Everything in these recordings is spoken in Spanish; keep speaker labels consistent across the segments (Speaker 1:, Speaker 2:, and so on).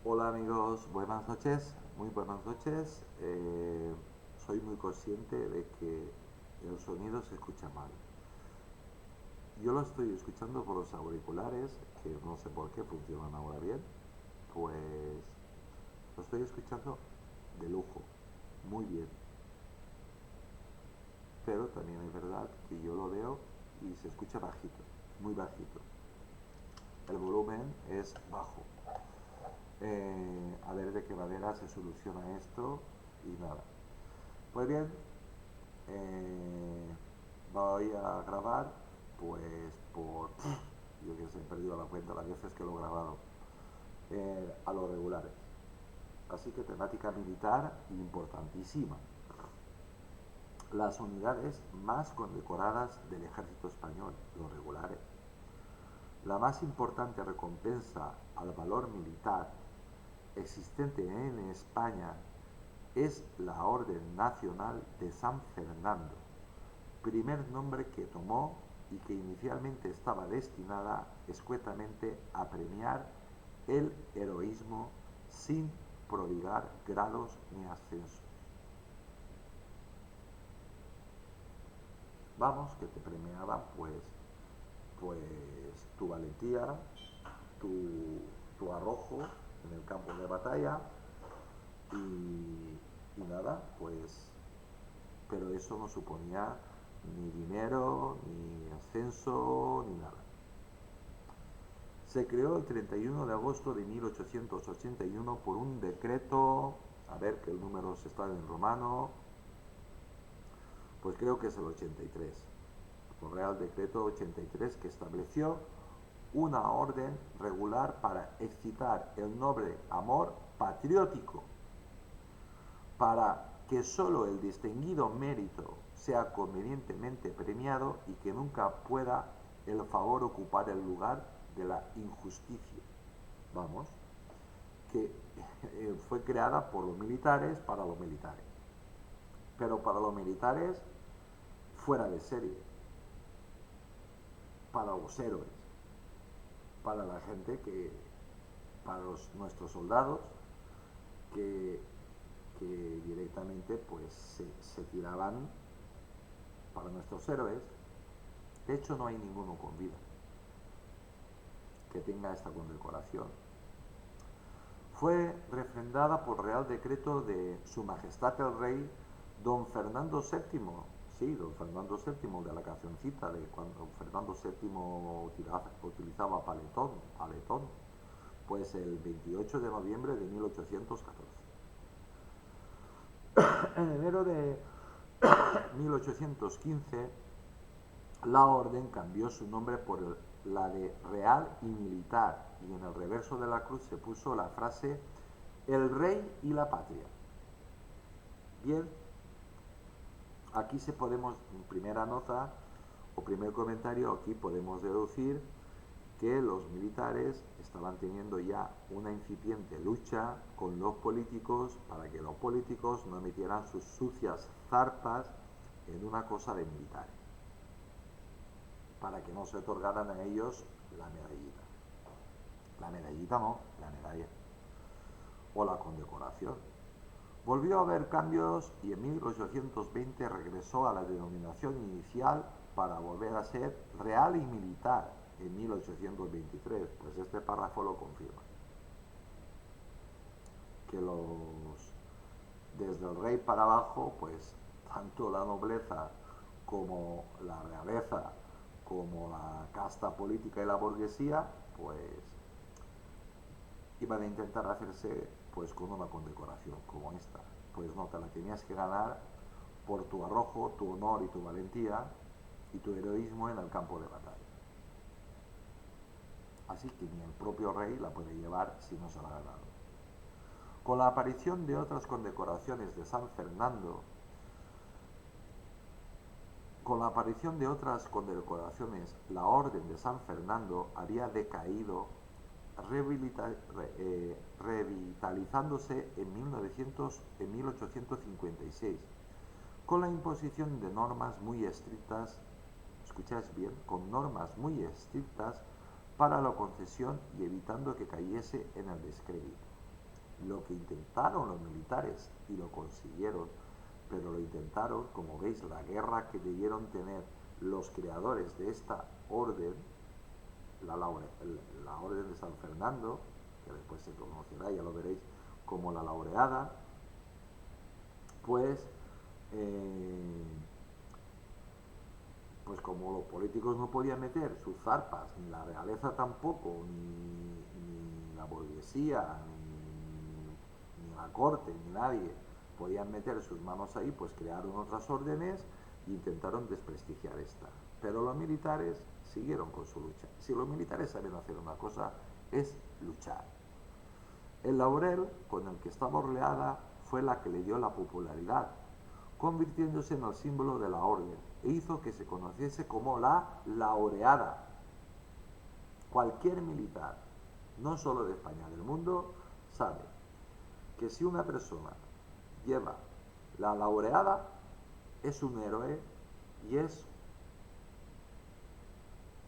Speaker 1: Hola amigos, buenas noches, muy buenas noches. Soy muy consciente de que el sonido se escucha mal. Yo lo estoy escuchando por los auriculares, que no sé por qué funcionan ahora bien. Pues lo estoy escuchando de lujo, muy bien. Pero también es verdad que yo lo veo y se escucha bajito, muy bajito. El volumen es bajo. A ver de qué manera se soluciona esto y nada. Pues bien, eh, voy a grabar, pues por, yo que sé, he perdido la cuenta las veces que lo he grabado, a los regulares. Así que temática militar importantísima. Las unidades más condecoradas del ejército español, los regulares. La más importante recompensa al valor militar existente en España es la Orden Nacional de San Fernando, primer nombre que tomó y que inicialmente estaba destinada escuetamente a premiar el heroísmo sin prodigar grados ni ascensos. Vamos, que te premiaban pues tu valentía, tu arrojo en el campo de batalla y nada, pues, pero eso no suponía ni dinero, ni ascenso, ni nada. Se creó el 31 de agosto de 1881 por un decreto, a ver que el número se está en romano, pues creo que es el 83, por Real Decreto 83 que estableció una orden regular para excitar el noble amor patriótico, para que sólo el distinguido mérito sea convenientemente premiado y que nunca pueda el favor ocupar el lugar de la injusticia. Vamos, que fue creada por los militares para los militares, pero para los militares fuera de serie, para los héroes, para la gente que, para nuestros soldados que, que directamente pues se tiraban para nuestros héroes. De hecho no hay ninguno con vida que tenga esta condecoración. Fue refrendada por Real Decreto de Su Majestad el Rey Don Fernando VII, sí, Don Fernando VII, de la cancioncita de cuando Don Fernando VII utilizaba paletón, pues el 28 de noviembre de 1814. En enero de 1815, la orden cambió su nombre por la de Real y Militar, y en el reverso de la cruz se puso la frase El Rey y la Patria. Bien, aquí se podemos, en primera nota o primer comentario, aquí podemos deducir que los militares estaban teniendo ya una incipiente lucha con los políticos para que los políticos no metieran sus sucias zarpas en una cosa de militares, para que no se otorgaran a ellos la medallita. La medallita no, la medalla. O la condecoración. Volvió a haber cambios y en 1820 regresó a la denominación inicial para volver a ser real y militar en 1823. Pues este párrafo lo confirma. Que desde el rey para abajo, pues tanto la nobleza como la realeza, como la casta política y la burguesía, pues iban a intentar hacerse pues con una condecoración como esta. Pues no, te la tenías que ganar por tu arrojo, tu honor y tu valentía y tu heroísmo en el campo de batalla. Así que ni el propio rey la puede llevar si no se la ha ganado. Con la aparición de otras condecoraciones de San Fernando, con la aparición de otras condecoraciones, la Orden de San Fernando había decaído, revitalizándose en 1856, con la imposición de normas muy estrictas, escucháis bien, con normas muy estrictas para la concesión y evitando que cayese en el descrédito. Lo que intentaron los militares, y lo consiguieron, pero lo intentaron, como veis, la guerra que debieron tener los creadores de esta orden, la orden de San Fernando, que después se conocerá, ya lo veréis, como la laureada, pues pues como los políticos no podían meter sus zarpas, ni la realeza tampoco, ni la burguesía, ni la corte, ni nadie podían meter sus manos ahí, pues crearon otras órdenes e intentaron desprestigiar esta. Pero los militares siguieron con su lucha. Si los militares saben hacer una cosa, es luchar. El laurel con el que estaba orleada fue la que le dio la popularidad, convirtiéndose en el símbolo de la orden e hizo que se conociese como la laureada. Cualquier militar, no solo de España, del mundo, sabe que si una persona lleva la laureada es un héroe y es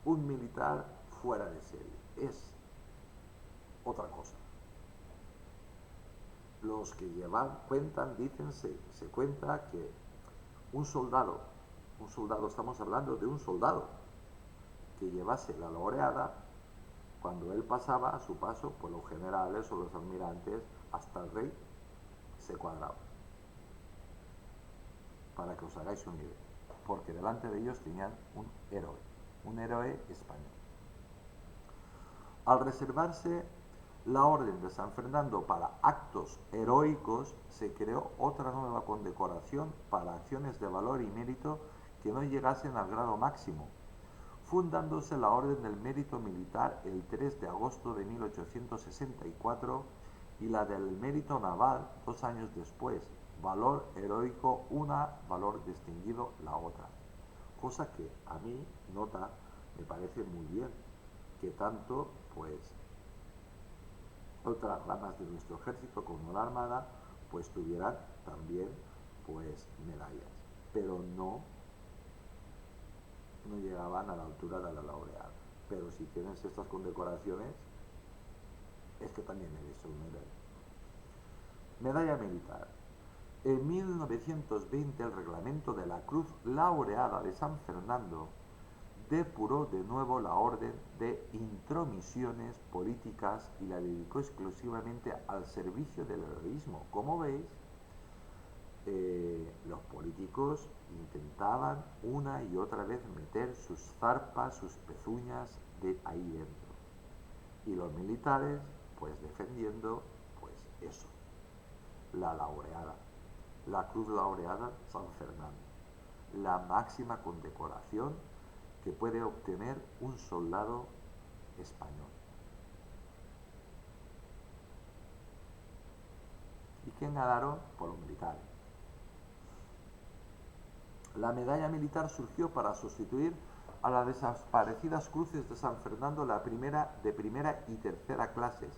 Speaker 1: un militar fuera de serie, es otra cosa. Los que llevan, cuentan, dicen, se cuenta que un soldado, estamos hablando de un soldado, que llevase la laureada, cuando él pasaba a su paso, pues los generales o los almirantes, hasta el rey, se cuadraban. Para que os hagáis una idea. Porque delante de ellos tenían un héroe español. Al reservarse la Orden de San Fernando para actos heroicos, se creó otra nueva condecoración para acciones de valor y mérito que no llegasen al grado máximo, fundándose la Orden del Mérito Militar el 3 de agosto de 1864 y la del Mérito Naval 2 años después, valor heroico una, valor distinguido la otra. Cosa que a mí, nota, me parece muy bien, que tanto, pues, otras ramas de nuestro ejército como la Armada, pues tuvieran también, pues, medallas, pero no llegaban a la altura de la laureada. Pero si tienes estas condecoraciones, es que también eres un héroe. Medalla militar. En 1920 el reglamento de la Cruz Laureada de San Fernando depuró de nuevo la orden de intromisiones políticas y la dedicó exclusivamente al servicio del heroísmo. Como veis, los políticos intentaban una y otra vez meter sus zarpas, sus pezuñas de ahí dentro. Y los militares, pues defendiendo, pues eso, la laureada, la Cruz Laureada San Fernando, la máxima condecoración que puede obtener un soldado español. ¿Y quién ganaron? Por los militares. La medalla militar surgió para sustituir a las desaparecidas cruces de San Fernando de primera y tercera clases,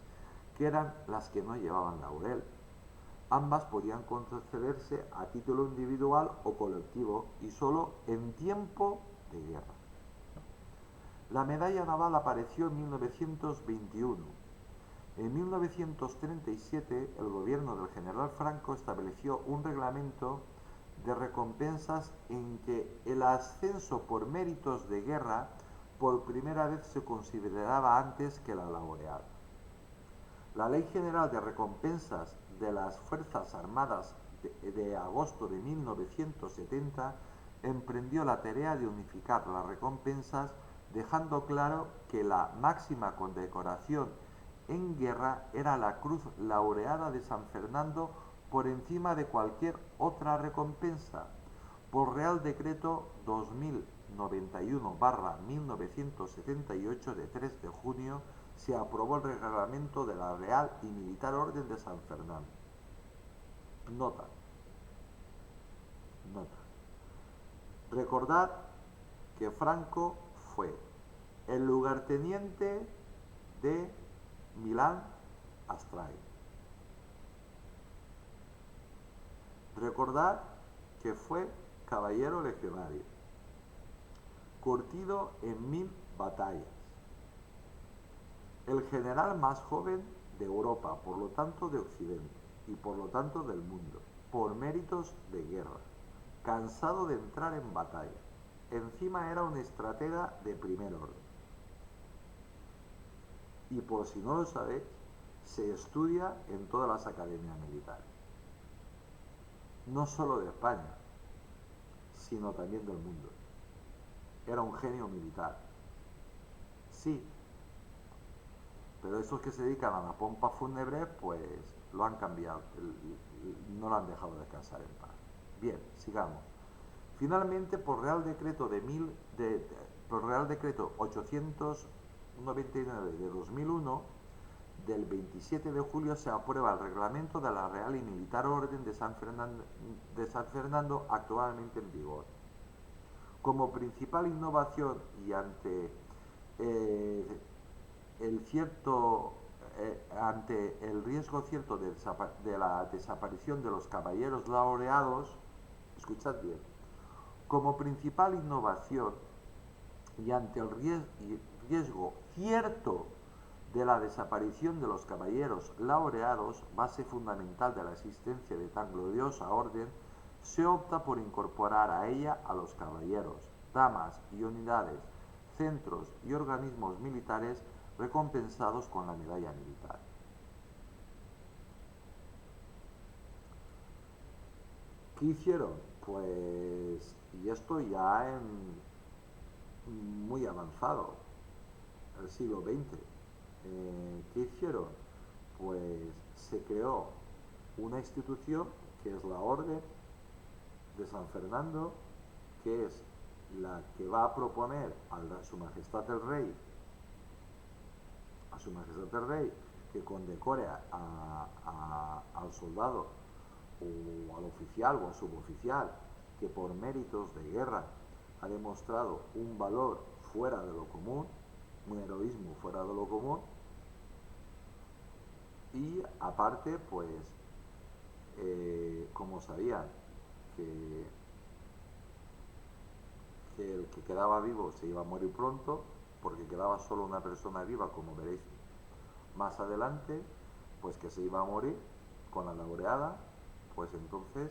Speaker 1: que eran las que no llevaban laurel. Ambas podían concederse a título individual o colectivo y solo en tiempo de guerra. La medalla naval apareció en 1921. En 1937 el gobierno del general Franco estableció un reglamento de recompensas en que el ascenso por méritos de guerra por primera vez se consideraba antes que la laureada. La Ley General de Recompensas de las Fuerzas Armadas de agosto de 1970 emprendió la tarea de unificar las recompensas, dejando claro que la máxima condecoración en guerra era la Cruz Laureada de San Fernando por encima de cualquier otra recompensa. Por Real Decreto 2091/1978 de 3 de junio se aprobó el reglamento de la Real y Militar Orden de San Fernando. Nota. Recordad que Franco fue el lugarteniente de Milán Astray. Recordad que fue caballero legionario, curtido en 1000 batallas, el general más joven de Europa, por lo tanto de Occidente y por lo tanto del mundo, por méritos de guerra, cansado de entrar en batalla. Encima era un estratega de primer orden. Y por si no lo sabéis, se estudia en todas las academias militares. No solo de España, sino también del mundo. Era un genio militar. Sí, pero esos que se dedican a la pompa fúnebre, pues lo han cambiado, no lo han dejado descansar en paz. Bien, sigamos. Finalmente, por Real Decreto por Real Decreto 899 de 2001, del 27 de julio se aprueba el reglamento de la Real y Militar Orden de San Fernando actualmente en vigor. Como principal innovación y eh, ante el riesgo cierto de la desaparición de los caballeros laureados, escuchad bien, como principal innovación y ante el riesgo cierto de la desaparición de los caballeros laureados, base fundamental de la existencia de tan gloriosa orden, se opta por incorporar a ella a los caballeros, damas y unidades, centros y organismos militares recompensados con la medalla militar. ¿Qué hicieron? Pues, y esto ya muy avanzado, el siglo XX. ¿Qué hicieron? Pues se creó una institución que es la Orden de San Fernando, que es la que va a proponer a Su Majestad el Rey, que condecore al soldado o al oficial o al suboficial que por méritos de guerra ha demostrado un valor fuera de lo común, un heroísmo fuera de lo común, y aparte, pues, como sabían que, que el que quedaba vivo se iba a morir pronto, porque quedaba solo una persona viva, como veréis más adelante, pues que se iba a morir con la laureada, pues entonces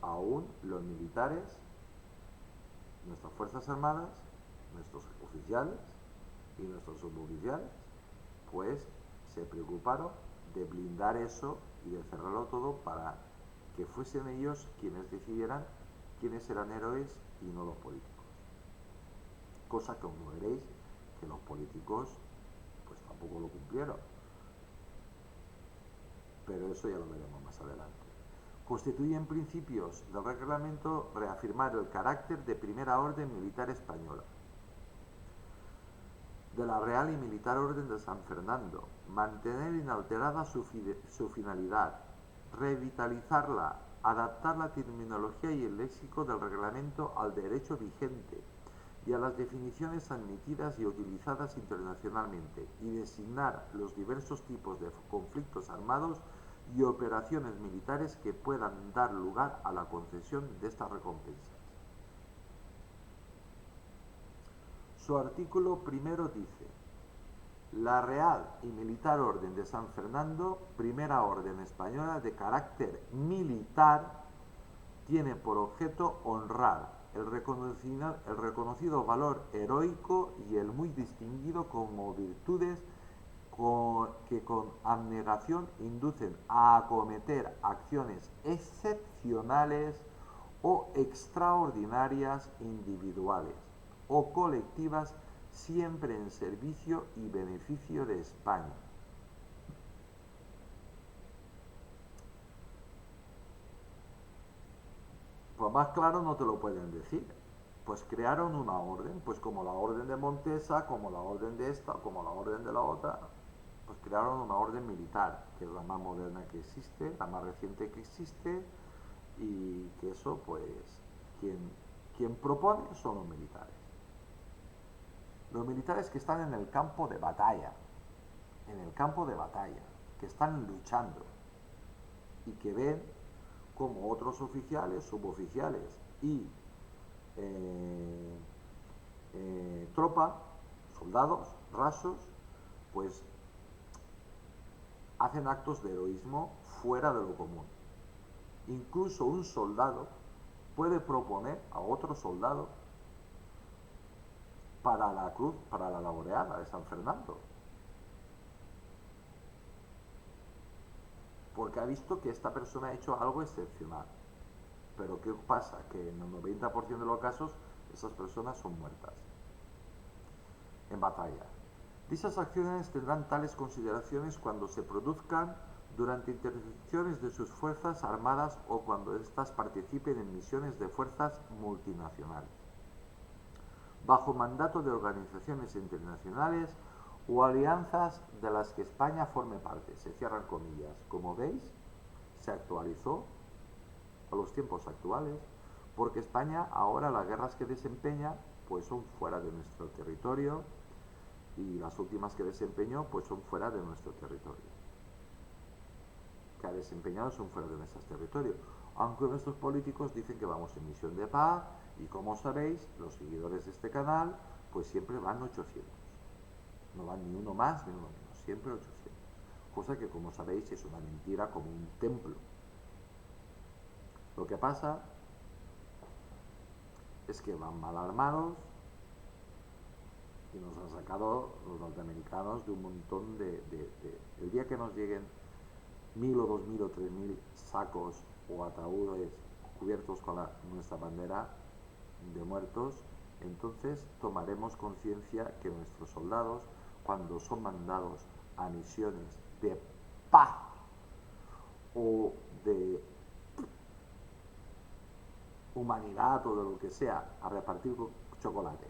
Speaker 1: aún los militares, nuestras Fuerzas Armadas, nuestros oficiales y nuestros suboficiales, pues se preocuparon de blindar eso y de cerrarlo todo para que fuesen ellos quienes decidieran quiénes eran héroes y no los políticos. Cosa que, como veréis, que los políticos pues tampoco lo cumplieron. Pero eso ya lo veremos más adelante. Constituyen principios del reglamento reafirmar el carácter de primera orden militar española, de la Real y Militar Orden de San Fernando, mantener inalterada su finalidad, revitalizarla, adaptar la terminología y el léxico del reglamento al derecho vigente y a las definiciones admitidas y utilizadas internacionalmente, y designar los diversos tipos de conflictos armados y operaciones militares que puedan dar lugar a la concesión de estas recompensas. Su artículo primero dice: la Real y Militar Orden de San Fernando, primera orden española de carácter militar, tiene por objeto honrar el reconocido valor heroico y el muy distinguido como virtudes que con abnegación inducen a acometer acciones excepcionales o extraordinarias individuales o colectivas, siempre en servicio y beneficio de España. Pues más claro no te lo pueden decir. Pues crearon una orden, pues como la orden de Montesa, como la orden de esta, como la orden de la otra, pues crearon una orden militar, que es la más moderna que existe, la más reciente que existe, y que eso, pues, quien propone son los militares. Los militares que están en el campo de batalla, que están luchando y que ven como otros oficiales, suboficiales y tropa, soldados rasos, pues hacen actos de heroísmo fuera de lo común. Incluso un soldado puede proponer a otro soldado para la cruz, para la laureada de San Fernando, porque ha visto que esta persona ha hecho algo excepcional. Pero ¿qué pasa? Que en el 90% de los casos esas personas son muertas en batalla. Dichas acciones tendrán tales consideraciones cuando se produzcan durante intervenciones de sus fuerzas armadas o cuando éstas participen en misiones de fuerzas multinacionales, bajo mandato de organizaciones internacionales o alianzas de las que España forme parte. Se cierran comillas. Como veis, se actualizó a los tiempos actuales, porque España ahora las guerras que desempeña pues son fuera de nuestro territorio y las últimas que desempeñó pues son fuera de nuestro territorio. Que ha desempeñado son fuera de nuestro territorio. Aunque nuestros políticos dicen que vamos en misión de paz y como sabéis, los seguidores de este canal pues siempre van 800. No van ni uno más ni uno menos, siempre 800. Cosa que como sabéis es una mentira como un templo. Lo que pasa es que van mal armados y nos han sacado los norteamericanos de un montón el día que nos lleguen 1000 o 2000 o 3000 sacos o ataúdes cubiertos con nuestra bandera de muertos, entonces tomaremos conciencia que nuestros soldados, cuando son mandados a misiones de paz o de humanidad o de lo que sea, a repartir chocolate,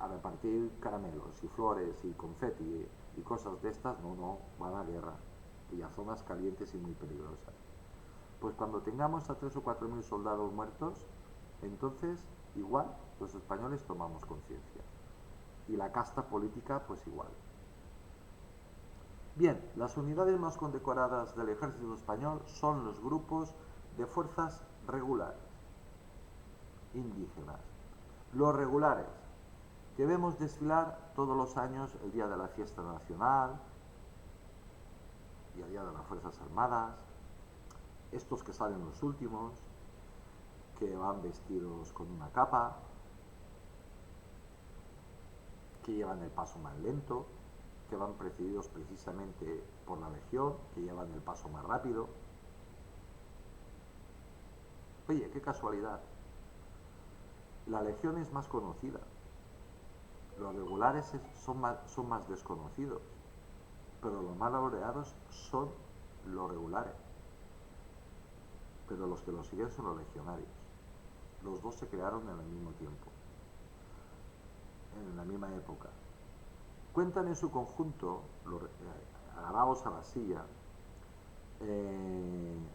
Speaker 1: a repartir caramelos y flores y confeti y cosas de estas, no, van a guerra y a zonas calientes y muy peligrosas. Pues cuando tengamos a 3 o 4 mil soldados muertos, entonces igual los españoles tomamos conciencia y la casta política pues igual. Bien, las unidades más condecoradas del ejército español son los grupos de fuerzas regulares indígenas. Los regulares, que vemos desfilar todos los años el día de la fiesta nacional y el día de las Fuerzas Armadas, estos que salen los últimos, que van vestidos con una capa, que llevan el paso más lento, que van precedidos precisamente por la legión, que llevan el paso más rápido. Oye, qué casualidad. La legión es más conocida. Los regulares son más desconocidos. Pero los más laureados son los regulares. Pero los que los siguen son los legionarios. Los dos se crearon en el mismo tiempo, en la misma época. Cuentan en su conjunto, agarraos a la silla,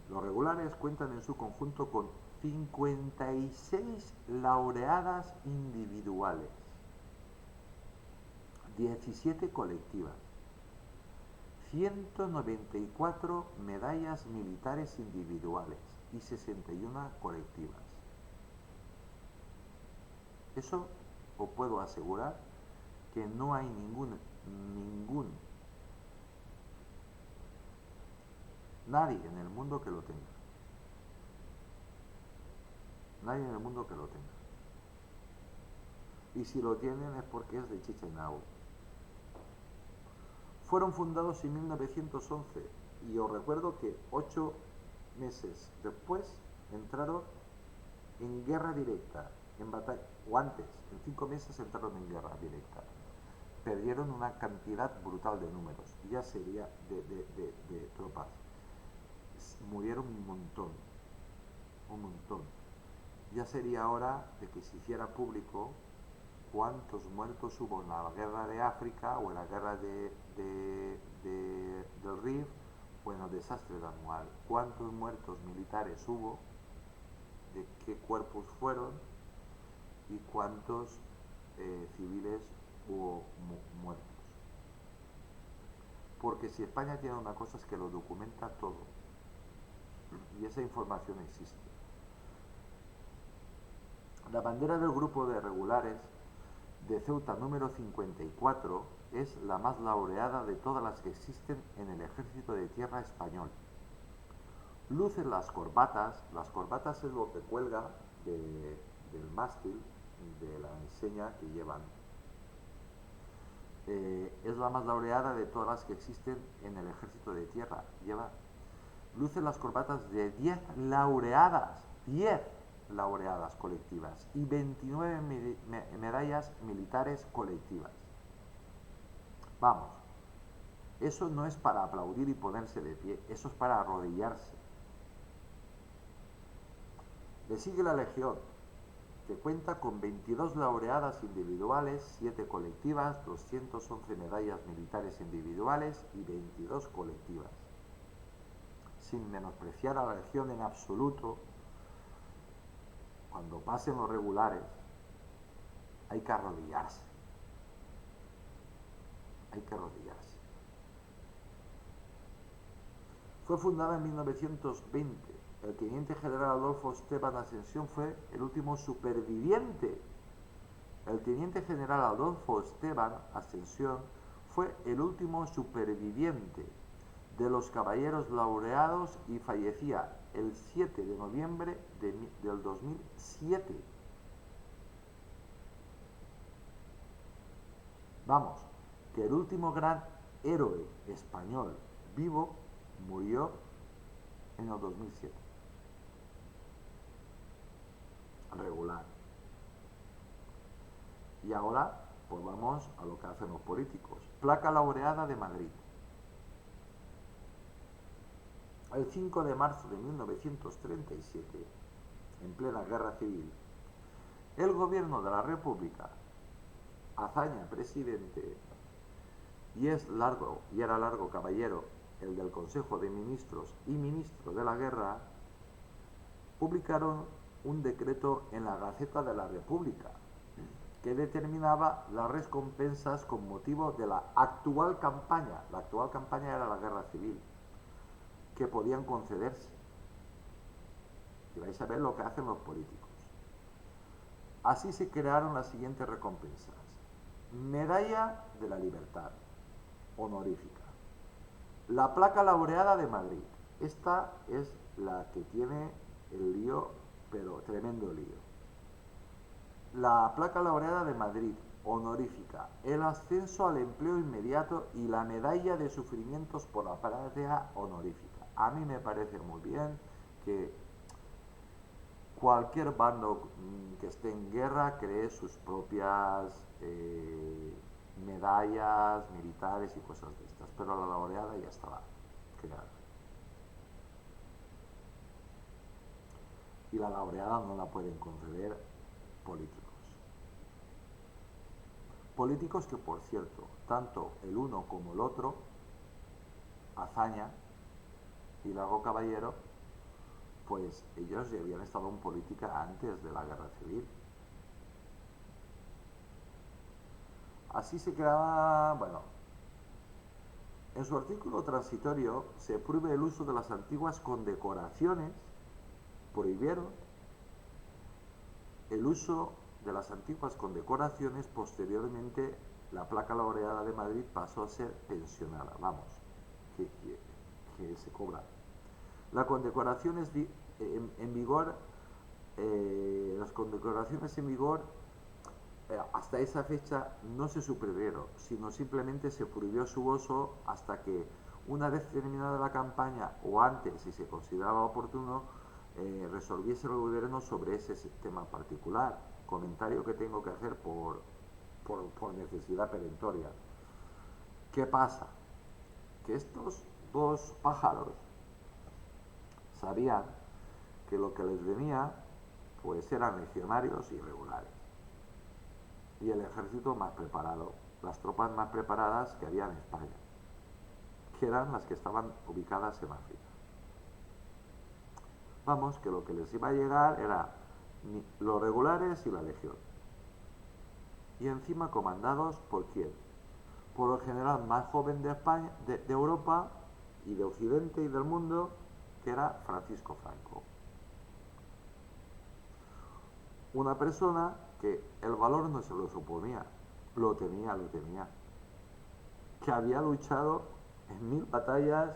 Speaker 1: los regulares cuentan en su conjunto con 56 laureadas individuales, 17 colectivas, 194 medallas militares individuales y 61 colectivas. Eso os puedo asegurar que no hay nadie en el mundo que lo tenga. Nadie en el mundo que lo tenga. Y si lo tienen es porque es de Chichinabo. Fueron fundados en 1911 y os recuerdo que 8 meses después entraron en guerra directa, en batalla, o antes, en 5 meses entraron en guerra directa. Perdieron una cantidad brutal de números, ya sería de tropas. Murieron un montón. Ya sería hora de que se hiciera público cuántos muertos hubo en la guerra de África o en la guerra del Rif o en el desastre de Anual. Cuántos muertos militares hubo, de qué cuerpos fueron y cuántos civiles hubo muertos. Porque si España tiene una cosa es que lo documenta todo y esa información existe. La bandera del grupo de regulares de Ceuta número 54 es la más laureada de todas las que existen en el ejército de tierra español. Lucen las corbatas es lo que cuelga del mástil, de la enseña que llevan. Es la más laureada de todas las que existen en el ejército de tierra. Lucen las corbatas de 10 laureadas colectivas y 29 medallas militares colectivas. Vamos, eso no es para aplaudir y ponerse de pie, eso es para arrodillarse. Le sigue la Legión, que cuenta con 22 laureadas individuales, 7 colectivas, 211 medallas militares individuales y 22 colectivas. Sin menospreciar a la Legión en absoluto, cuando pasen los regulares, hay que arrodillarse. Hay que arrodillarse. Fue fundada en 1920. El teniente general Adolfo Esteban Ascensión fue el último superviviente. El teniente general Adolfo Esteban Ascensión fue el último superviviente de los caballeros laureados y fallecía el 7 de noviembre del 2007. Vamos, que el último gran héroe español vivo murió en el 2007. Regular. Y ahora, pues vamos a lo que hacen los políticos. Placa laureada de Madrid. El 5 de marzo de 1937, en plena guerra civil, el gobierno de la República, Azaña presidente, y era largo caballero, el del Consejo de Ministros y ministro de la Guerra, publicaron un decreto en la Gaceta de la República que determinaba las recompensas con motivo de la actual campaña. La actual campaña era la guerra civil, que podían concederse. Y vais a ver lo que hacen los políticos. Así se crearon las siguientes recompensas. Medalla de la Libertad, honorífica. La placa laureada de Madrid. Esta es la que tiene el lío, pero tremendo lío. La placa laureada de Madrid, honorífica. El ascenso al empleo inmediato y la medalla de sufrimientos por la patria, honorífica. A mí me parece muy bien que cualquier bando que esté en guerra cree sus propias medallas militares y cosas de estas, pero la laureada ya estaba creada. Y la laureada no la pueden conceder políticos. Políticos que, por cierto, tanto el uno como el otro, Azaña y Largo Caballero, pues ellos ya habían estado en política antes de la guerra civil. Así se creaba, bueno, en su artículo transitorio se prohíbe el uso de las antiguas condecoraciones, prohibieron el uso de las antiguas condecoraciones. Posteriormente la placa laureada de Madrid pasó a ser pensionada, vamos, que se cobra. La condecoración es en vigor, las condecoraciones en vigor hasta esa fecha no se suprimieron, sino simplemente se prohibió su uso hasta que, una vez terminada la campaña o antes, si se consideraba oportuno, resolviese el gobierno sobre ese tema particular. Comentario que tengo que hacer por necesidad perentoria. ¿Qué pasa? Que estos dos pájaros sabían que lo que les venía pues eran legionarios irregulares y el ejército más preparado, las tropas más preparadas que había en España, que eran las que estaban ubicadas en África. Vamos, que lo que les iba a llegar era los regulares y la legión, y encima comandados por quién, por el general más joven de España, de Europa y de Occidente y del mundo, que era Francisco Franco. Una persona que el valor no se lo suponía, lo tenía. que había luchado en 1000 batallas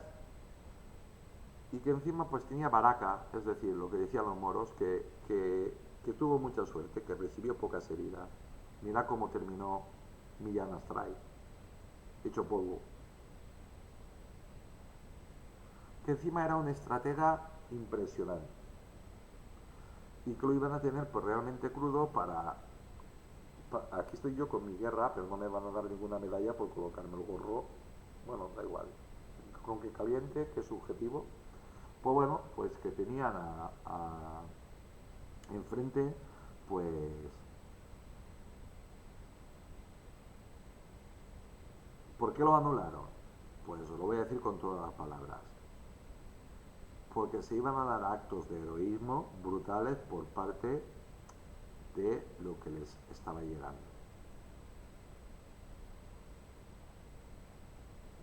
Speaker 1: y que encima pues tenía baraca, es decir, lo que decían los moros, que tuvo mucha suerte, que recibió pocas heridas. Mira cómo terminó Millán Astray, hecho polvo. Que encima era un estratega impresionante y que lo iban a tener pues realmente crudo aquí estoy yo con mi guerra, pero no me van a dar ninguna medalla por colocarme el gorro. Bueno, da igual. Con que caliente, que es subjetivo. Pues bueno, pues que tenían enfrente, pues, ¿por qué lo anularon? Pues os lo voy a decir con todas las palabras. Porque se iban a dar actos de heroísmo brutales por parte de lo que les estaba llegando.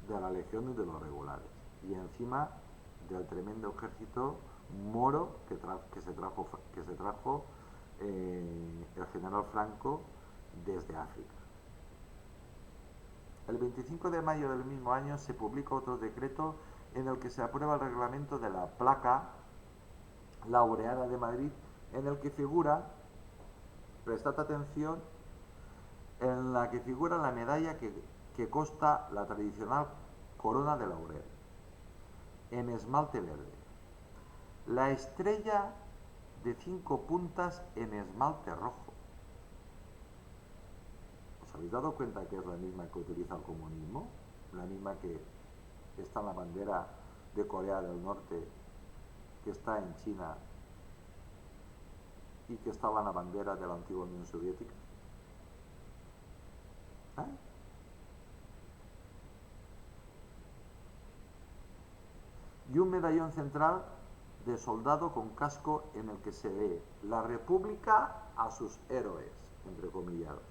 Speaker 1: De la legión y de los regulares. Y encima del tremendo ejército moro que se trajo el general Franco desde África. El 25 de mayo del mismo año se publica otro decreto en el que se aprueba el reglamento de la placa laureada de Madrid, en el que figura, prestad atención, en la que figura la medalla que consta la tradicional corona de laurel, en esmalte verde. La estrella de 5 puntas en esmalte rojo. ¿Os habéis dado cuenta que es la misma que utiliza el comunismo? La misma que está en la bandera de Corea del Norte, que está en China y que estaba en la bandera de la antigua Unión Soviética. ¿Eh? Y un medallón central de soldado con casco en el que se ve la República a sus héroes, entre comillados.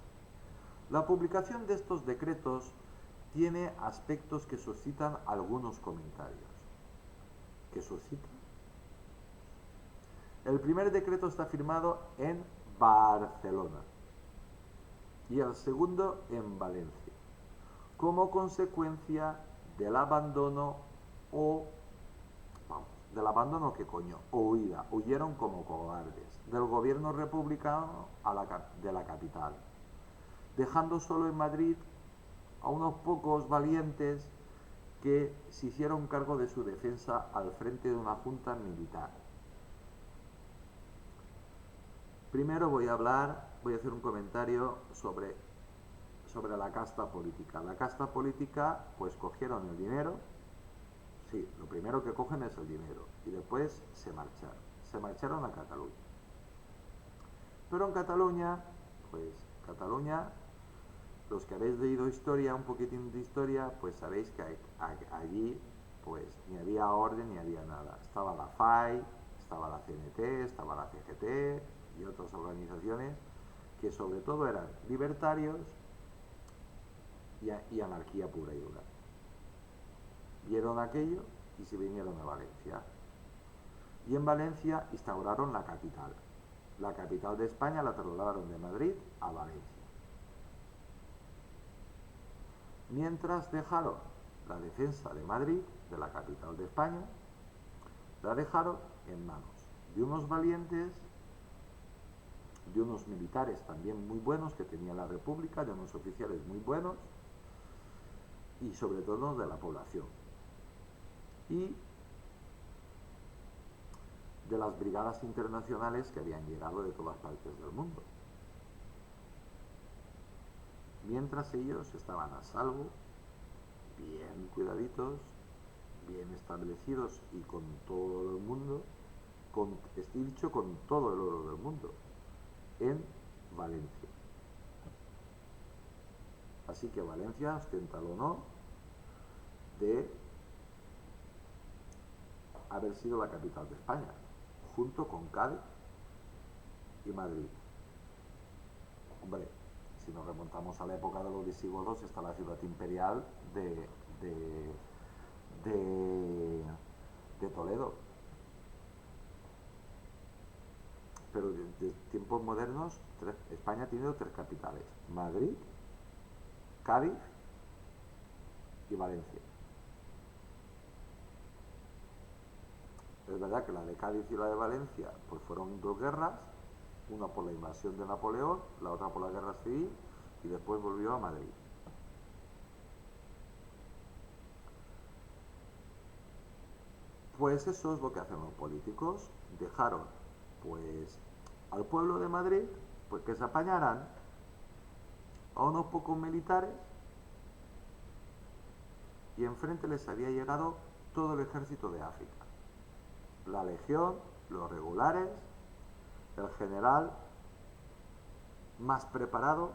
Speaker 1: La publicación de estos decretos tiene aspectos que suscitan algunos comentarios. ¿Qué suscita? El primer decreto está firmado en Barcelona y el segundo en Valencia, como consecuencia del abandono huyeron como cobardes del gobierno republicano de la capital, dejando solo en Madrid a unos pocos valientes que se hicieron cargo de su defensa al frente de una junta militar. Primero voy a hacer un comentario sobre la casta política. La casta política, pues cogieron el dinero, sí, lo primero que cogen es el dinero, y después se marcharon a Cataluña. Pero en Cataluña, los que habéis leído historia, un poquitín de historia, pues sabéis que allí pues ni había orden ni había nada. Estaba la FAI, estaba la CNT, estaba la CGT y otras organizaciones que sobre todo eran libertarios y anarquía pura y dura. Vieron aquello y se vinieron a Valencia. Y en Valencia instauraron la capital. La capital de España la trasladaron de Madrid a Valencia. Mientras dejaron la defensa de Madrid, de la capital de España, la dejaron en manos de unos valientes, de unos militares también muy buenos que tenía la República, de unos oficiales muy buenos y sobre todo de la población. Y de las brigadas internacionales que habían llegado de todas partes del mundo. Mientras ellos estaban a salvo, bien cuidaditos, bien establecidos y con todo el mundo, estoy dicho con todo el oro del mundo, en Valencia. Así que Valencia ostenta el honor de haber sido la capital de España, junto con Cádiz y Madrid. Hombre, si nos remontamos a la época de los visigodos, está la ciudad imperial de Toledo. Pero de tiempos modernos, España ha tenido 3 capitales: Madrid, Cádiz y Valencia. Es verdad que la de Cádiz y la de Valencia pues fueron dos guerras, una por la invasión de Napoleón, la otra por la guerra civil, y después volvió a Madrid. Pues eso es lo que hacen los políticos. Dejaron pues al pueblo de Madrid pues que se apañaran a unos pocos militares, y enfrente les había llegado todo el ejército de África, la legión, los regulares, el general más preparado,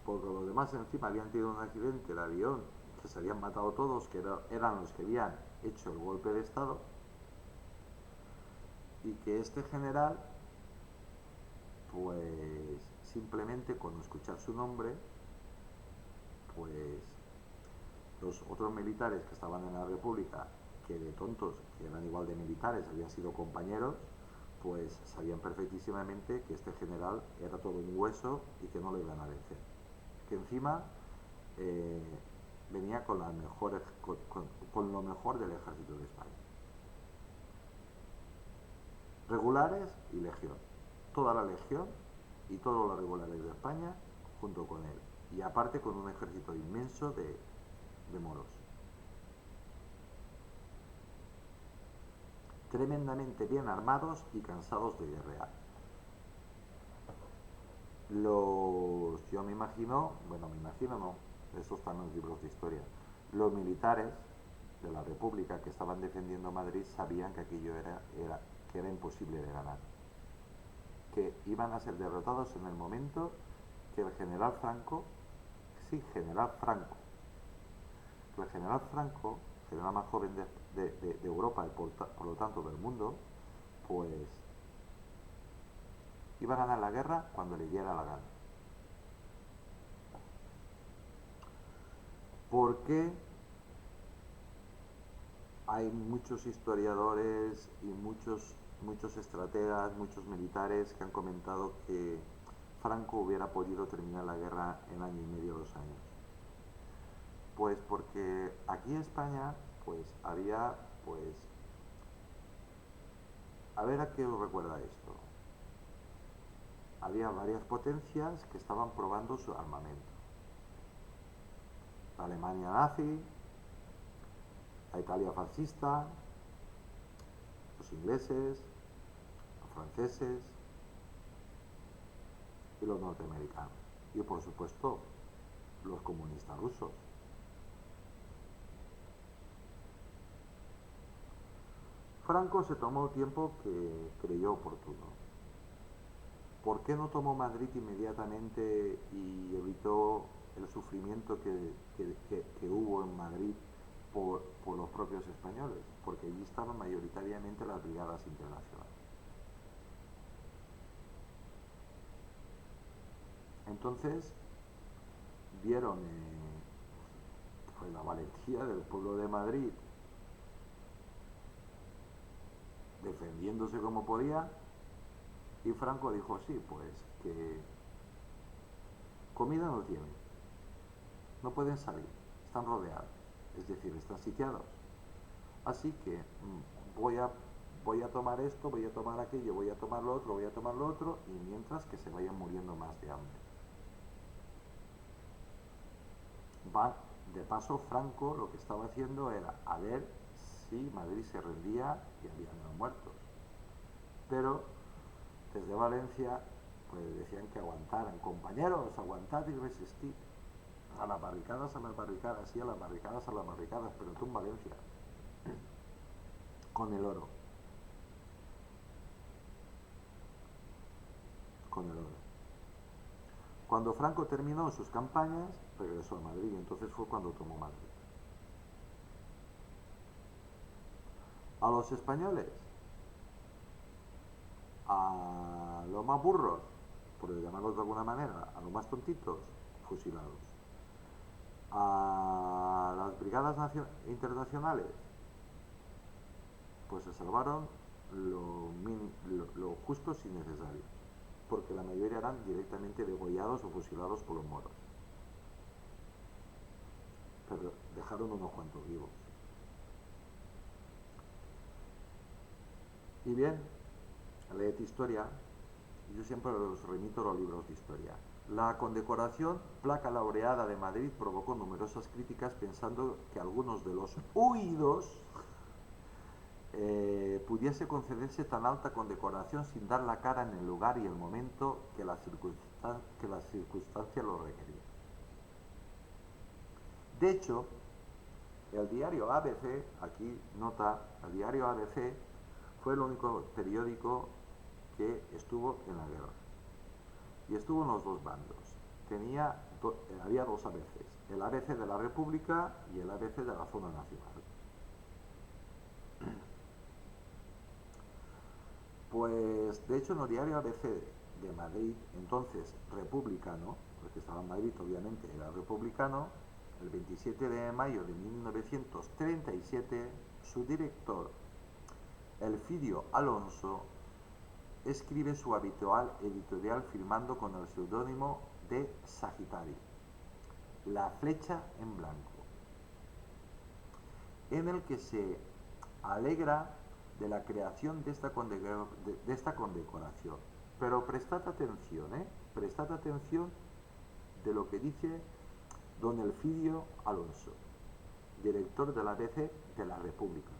Speaker 1: porque los demás encima habían tenido un accidente de avión, que se habían matado todos, que eran los que habían hecho el golpe de estado, y que este general pues simplemente con escuchar su nombre, pues los otros militares que estaban en la República, que de tontos, que eran igual de militares, habían sido compañeros, pues sabían perfectísimamente que este general era todo un hueso y que no lo iban a vencer. Que encima eh, venía con, con lo mejor del ejército de España. Regulares y legión. Toda la legión y todos los regulares de España junto con él. Y aparte con un ejército inmenso de moros. Tremendamente bien armados y cansados de guerrear. Yo me imagino, bueno, me imagino no, eso está en los libros de historia, los militares de la República que estaban defendiendo Madrid sabían que aquello que era imposible de ganar, que iban a ser derrotados en el momento que el general Franco, sí, general Franco, el general Franco, el general más joven de Europa y por lo tanto del mundo, pues iba a ganar la guerra cuando le diera la gana. ¿Por qué? Hay muchos historiadores y muchos estrategas, muchos militares que han comentado que Franco hubiera podido terminar la guerra en año y medio, 2 años. Pues porque aquí en España pues había pues a ver a qué os recuerda esto. Había varias potencias que estaban probando su armamento. La Alemania nazi, la Italia fascista, los ingleses, los franceses y los norteamericanos. Y por supuesto, los comunistas rusos. Franco se tomó el tiempo que creyó oportuno. ¿Por qué no tomó Madrid inmediatamente y evitó el sufrimiento que hubo en Madrid por los propios españoles? Porque allí estaban mayoritariamente las brigadas internacionales. Entonces vieron pues la valentía del pueblo de Madrid defendiéndose como podía, y Franco dijo, sí, pues que comida no tienen, no pueden salir, están rodeados, es decir, están sitiados. Así que voy a tomar esto, voy a tomar aquello, voy a tomar lo otro, voy a tomar lo otro, y mientras que se vayan muriendo más de hambre. De paso, Franco lo que estaba haciendo era a ver si Madrid se rendía y había menos muertos. Pero desde Valencia pues decían que aguantaran, compañeros, aguantad y resistid. A las barricadas, sí, a las barricadas, pero tú en Valencia, con el oro, con el oro. Cuando Franco terminó sus campañas, regresó a Madrid, y entonces fue cuando tomó Madrid. A los españoles, a los más burros, por llamarlos de alguna manera, a los más tontitos, fusilados. A las brigadas internacionales, pues se salvaron lo justos y necesarios, porque la mayoría eran directamente degollados o fusilados por los moros. pero dejaron unos cuantos vivos. Y bien, leed historia. Yo siempre os remito a los libros de historia. La condecoración Placa Laureada de Madrid provocó numerosas críticas, pensando que algunos de los huidos pudiese concederse tan alta condecoración sin dar la cara en el lugar y el momento que la circunstancia lo requería. De hecho, el diario ABC, aquí nota, el diario ABC fue el único periódico que estuvo en la guerra. Y estuvo en los dos bandos. Había dos ABCs, el ABC de la República y el ABC de la zona nacional. Pues, de hecho, en el diario ABC de Madrid, entonces republicano, porque estaba en Madrid, obviamente era republicano, el 27 de mayo de 1937, su director, Elfidio Alonso, escribe su habitual editorial firmando con el seudónimo de Sagitario, La Flecha en Blanco, en el que se alegra de la creación de esta condecoración. Pero prestad atención, prestad atención de lo que dice don Elfidio Alonso, director de la ABC de la República.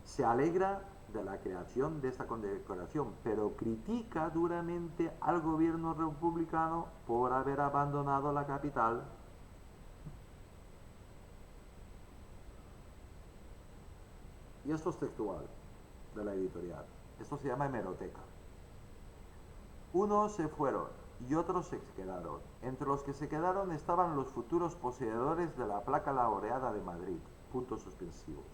Speaker 1: Se alegra de la creación de esta condecoración, pero critica duramente al gobierno republicano por haber abandonado la capital. Y esto es textual de la editorial. Esto se llama hemeroteca. Unos se fueron y otros se quedaron. Entre los que se quedaron estaban los futuros poseedores de la placa laureada de Madrid. Puntos suspensivos.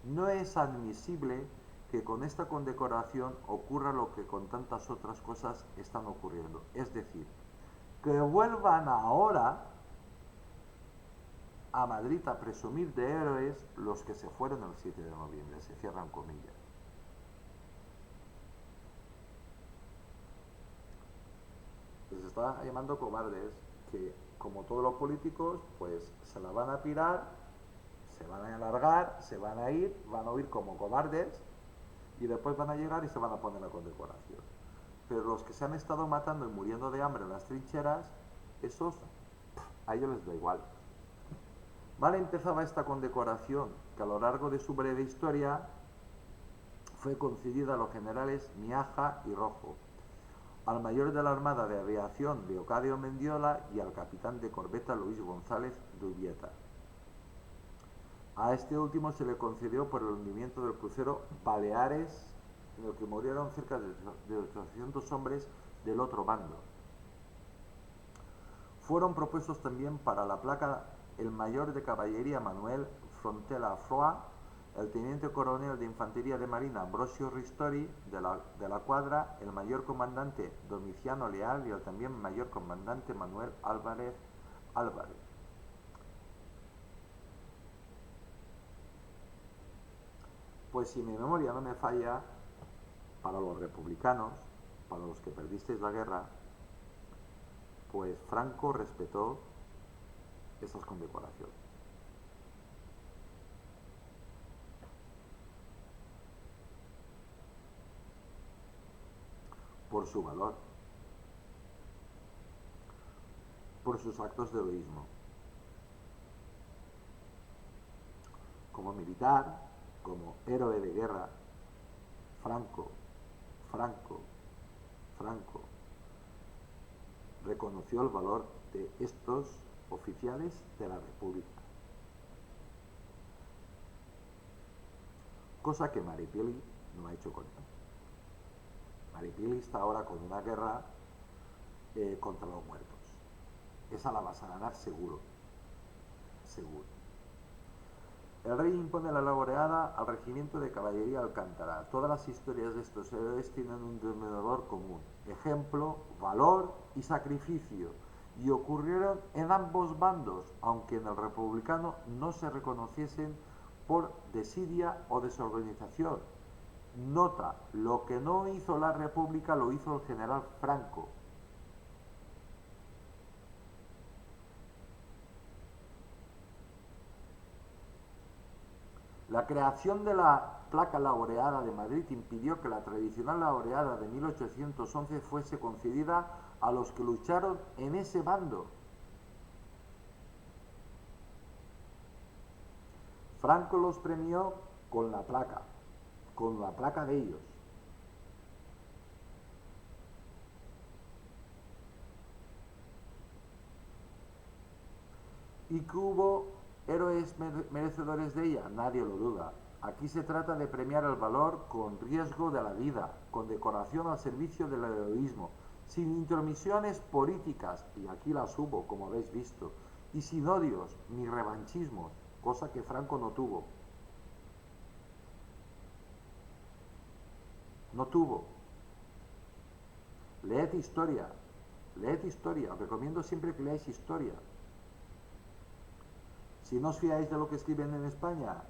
Speaker 1: No es admisible que con esta condecoración ocurra lo que con tantas otras cosas están ocurriendo. Es decir, que vuelvan ahora a Madrid a presumir de héroes los que se fueron el 7 de noviembre. Se cierran comillas. Les está llamando cobardes que, como todos los políticos, pues se la van a pirar, se van a alargar, se van a ir, van a huir como cobardes y después van a llegar y se van a poner la condecoración. Pero los que se han estado matando y muriendo de hambre en las trincheras, esos a ellos les da igual. Mal empezaba esta condecoración, que a lo largo de su breve historia fue concedida a los generales Miaja y Rojo, al mayor de la Armada de Aviación Leocadio Mendiola y al capitán de corbeta Luis González de Urbieta. A este último se le concedió por el hundimiento del crucero Baleares, en el que murieron cerca de 800 hombres del otro bando. Fueron propuestos también para la placa el mayor de caballería Manuel Frontela Froa, el teniente coronel de infantería de marina Ambrosio Ristori de la Cuadra, el mayor comandante Domiciano Leal y el también mayor comandante Manuel Álvarez. Pues si mi memoria no me falla, para los republicanos, para los que perdisteis la guerra, pues Franco respetó esas condecoraciones. Por su valor, por sus actos de heroísmo. Como militar, como héroe de guerra, Franco reconoció el valor de estos oficiales de la República. Cosa que Maripili no ha hecho con él. Maripili está ahora con una guerra contra los muertos. Esa la vas a ganar seguro. Seguro. El rey impone la laureada al regimiento de caballería Alcántara. Todas las historias de estos héroes tienen un denominador común: ejemplo, valor y sacrificio. Y ocurrieron en ambos bandos, aunque en el republicano no se reconociesen por desidia o desorganización. Nota, lo que no hizo la República lo hizo el general Franco. La creación de la placa laureada de Madrid impidió que la tradicional laureada de 1811 fuese concedida a los que lucharon en ese bando. Franco los premió con la placa de ellos. ¿Y que hubo héroes merecedores de ella? Nadie lo duda. Aquí se trata de premiar el valor con riesgo de la vida, con decoración al servicio del heroísmo, sin intromisiones políticas, y aquí las hubo, como habéis visto, y sin odios ni revanchismos, cosa que Franco no tuvo. No tuvo. Leed historia, os recomiendo siempre que leáis historia. Si no os fiáis de lo que escriben en España,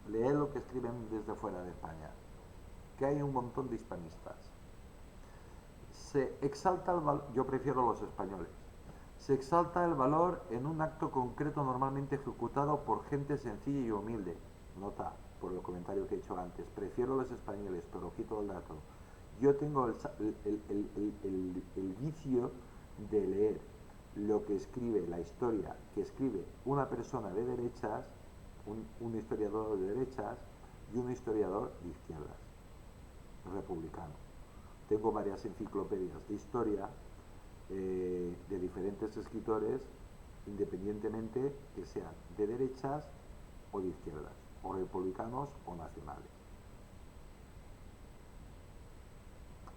Speaker 1: leed lo que escriben desde fuera de España, que hay un montón de hispanistas. Se exalta el valor, yo prefiero los españoles, se exalta el valor en un acto concreto normalmente ejecutado por gente sencilla y humilde. Nota, por el comentario que he hecho antes, prefiero los españoles, pero ojito el dato. Yo tengo el vicio de leer lo que escribe, la historia que escribe una persona de derechas, un historiador de derechas y un historiador de izquierdas, republicano. Tengo varias enciclopedias de historia de diferentes escritores, independientemente que sean de derechas o de izquierdas, o republicanos o nacionales.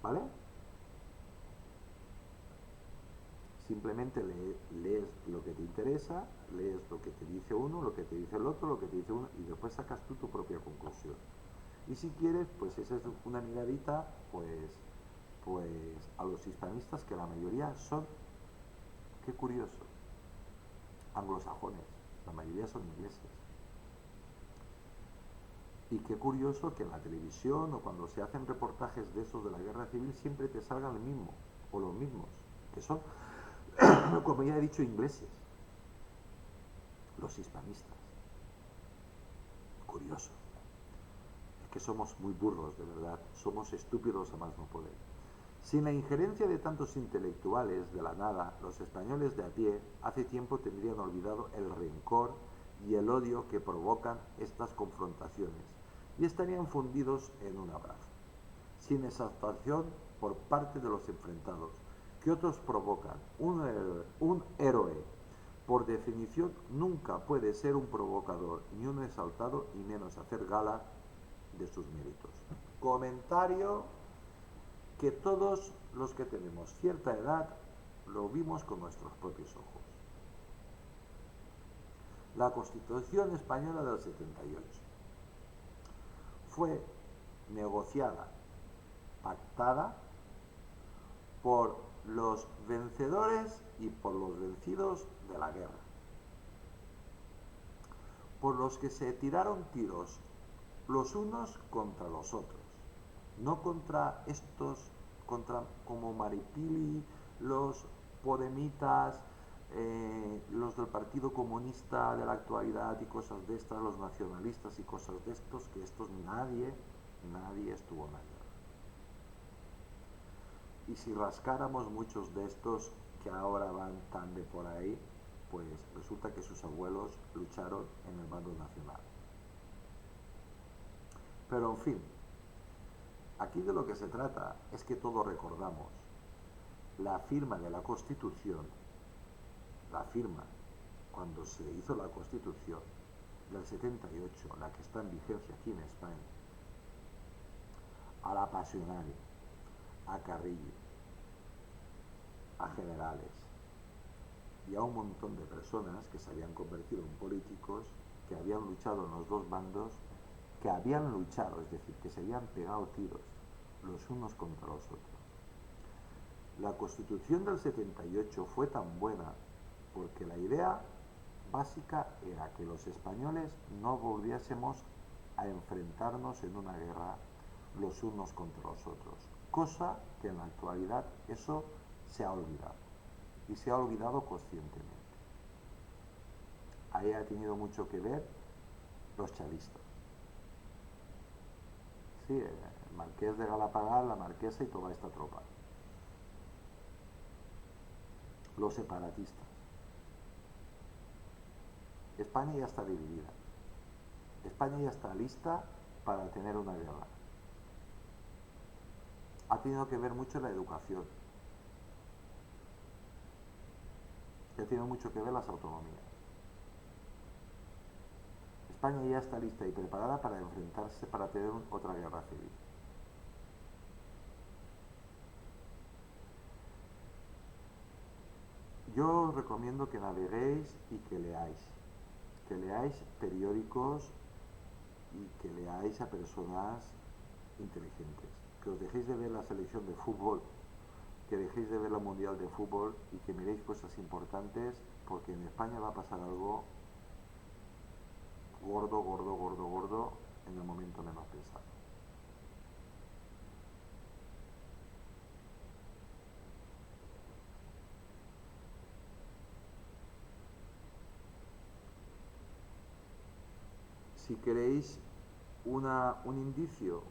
Speaker 1: ¿Vale? Simplemente lees lo que te interesa, lees lo que te dice uno, lo que te dice el otro, lo que te dice uno, y después sacas tú tu propia conclusión. Y si quieres, pues esa es una miradita, pues a los hispanistas, que la mayoría son, qué curioso, anglosajones, la mayoría son ingleses. Y qué curioso que en la televisión o cuando se hacen reportajes de esos de la guerra civil siempre te salgan el mismo, o los mismos, que son, como ya he dicho, ingleses, los hispanistas. Curioso. Es que somos muy burros, de verdad, somos estúpidos a más no poder. Sin la injerencia de tantos intelectuales de la nada, los españoles de a pie hace tiempo tendrían olvidado el rencor y el odio que provocan estas confrontaciones y estarían fundidos en un abrazo, sin exaltación por parte de los enfrentados, que otros provocan. Un héroe, por definición, nunca puede ser un provocador ni un exaltado, y menos hacer gala de sus méritos. Comentario que todos los que tenemos cierta edad lo vimos con nuestros propios ojos. La Constitución Española del 78 fue negociada, pactada por los vencedores y por los vencidos de la guerra, por los que se tiraron tiros los unos contra los otros, no contra estos, contra como Maripili, los podemitas, los del Partido Comunista de la actualidad y cosas de estas, los nacionalistas y cosas de estos, que estos nadie estuvo en la guerra. Y si rascáramos muchos de estos que ahora van tan de por ahí, pues resulta que sus abuelos lucharon en el bando nacional. Pero en fin, aquí de lo que se trata es que todos recordamos la firma de la Constitución, la firma cuando se hizo la Constitución del 78, la que está en vigencia aquí en España, a la Pasionaria, a Carrillo, a generales y a un montón de personas que se habían convertido en políticos, que habían luchado en los dos bandos, que habían luchado, es decir, que se habían pegado tiros los unos contra los otros. La Constitución del 78 fue tan buena porque la idea básica era que los españoles no volviésemos a enfrentarnos en una guerra los unos contra los otros, cosa que en la actualidad eso se ha olvidado, y se ha olvidado conscientemente. Ahí ha tenido mucho que ver los chavistas. Sí, el marqués de Galapagar, la marquesa y toda esta tropa. Los separatistas. España ya está dividida. España ya está lista para tener una guerra. Ha tenido que ver mucho la educación. Ha tenido mucho que ver las autonomías. España ya está lista y preparada para enfrentarse, para tener otra guerra civil. Yo os recomiendo que naveguéis y que leáis periódicos y que leáis a personas inteligentes, que os dejéis de ver la selección de fútbol, que dejéis de ver la mundial de fútbol y que miréis cosas importantes, porque en España va a pasar algo gordo, gordo, gordo, gordo en el momento menos pensado. Si queréis un indicio,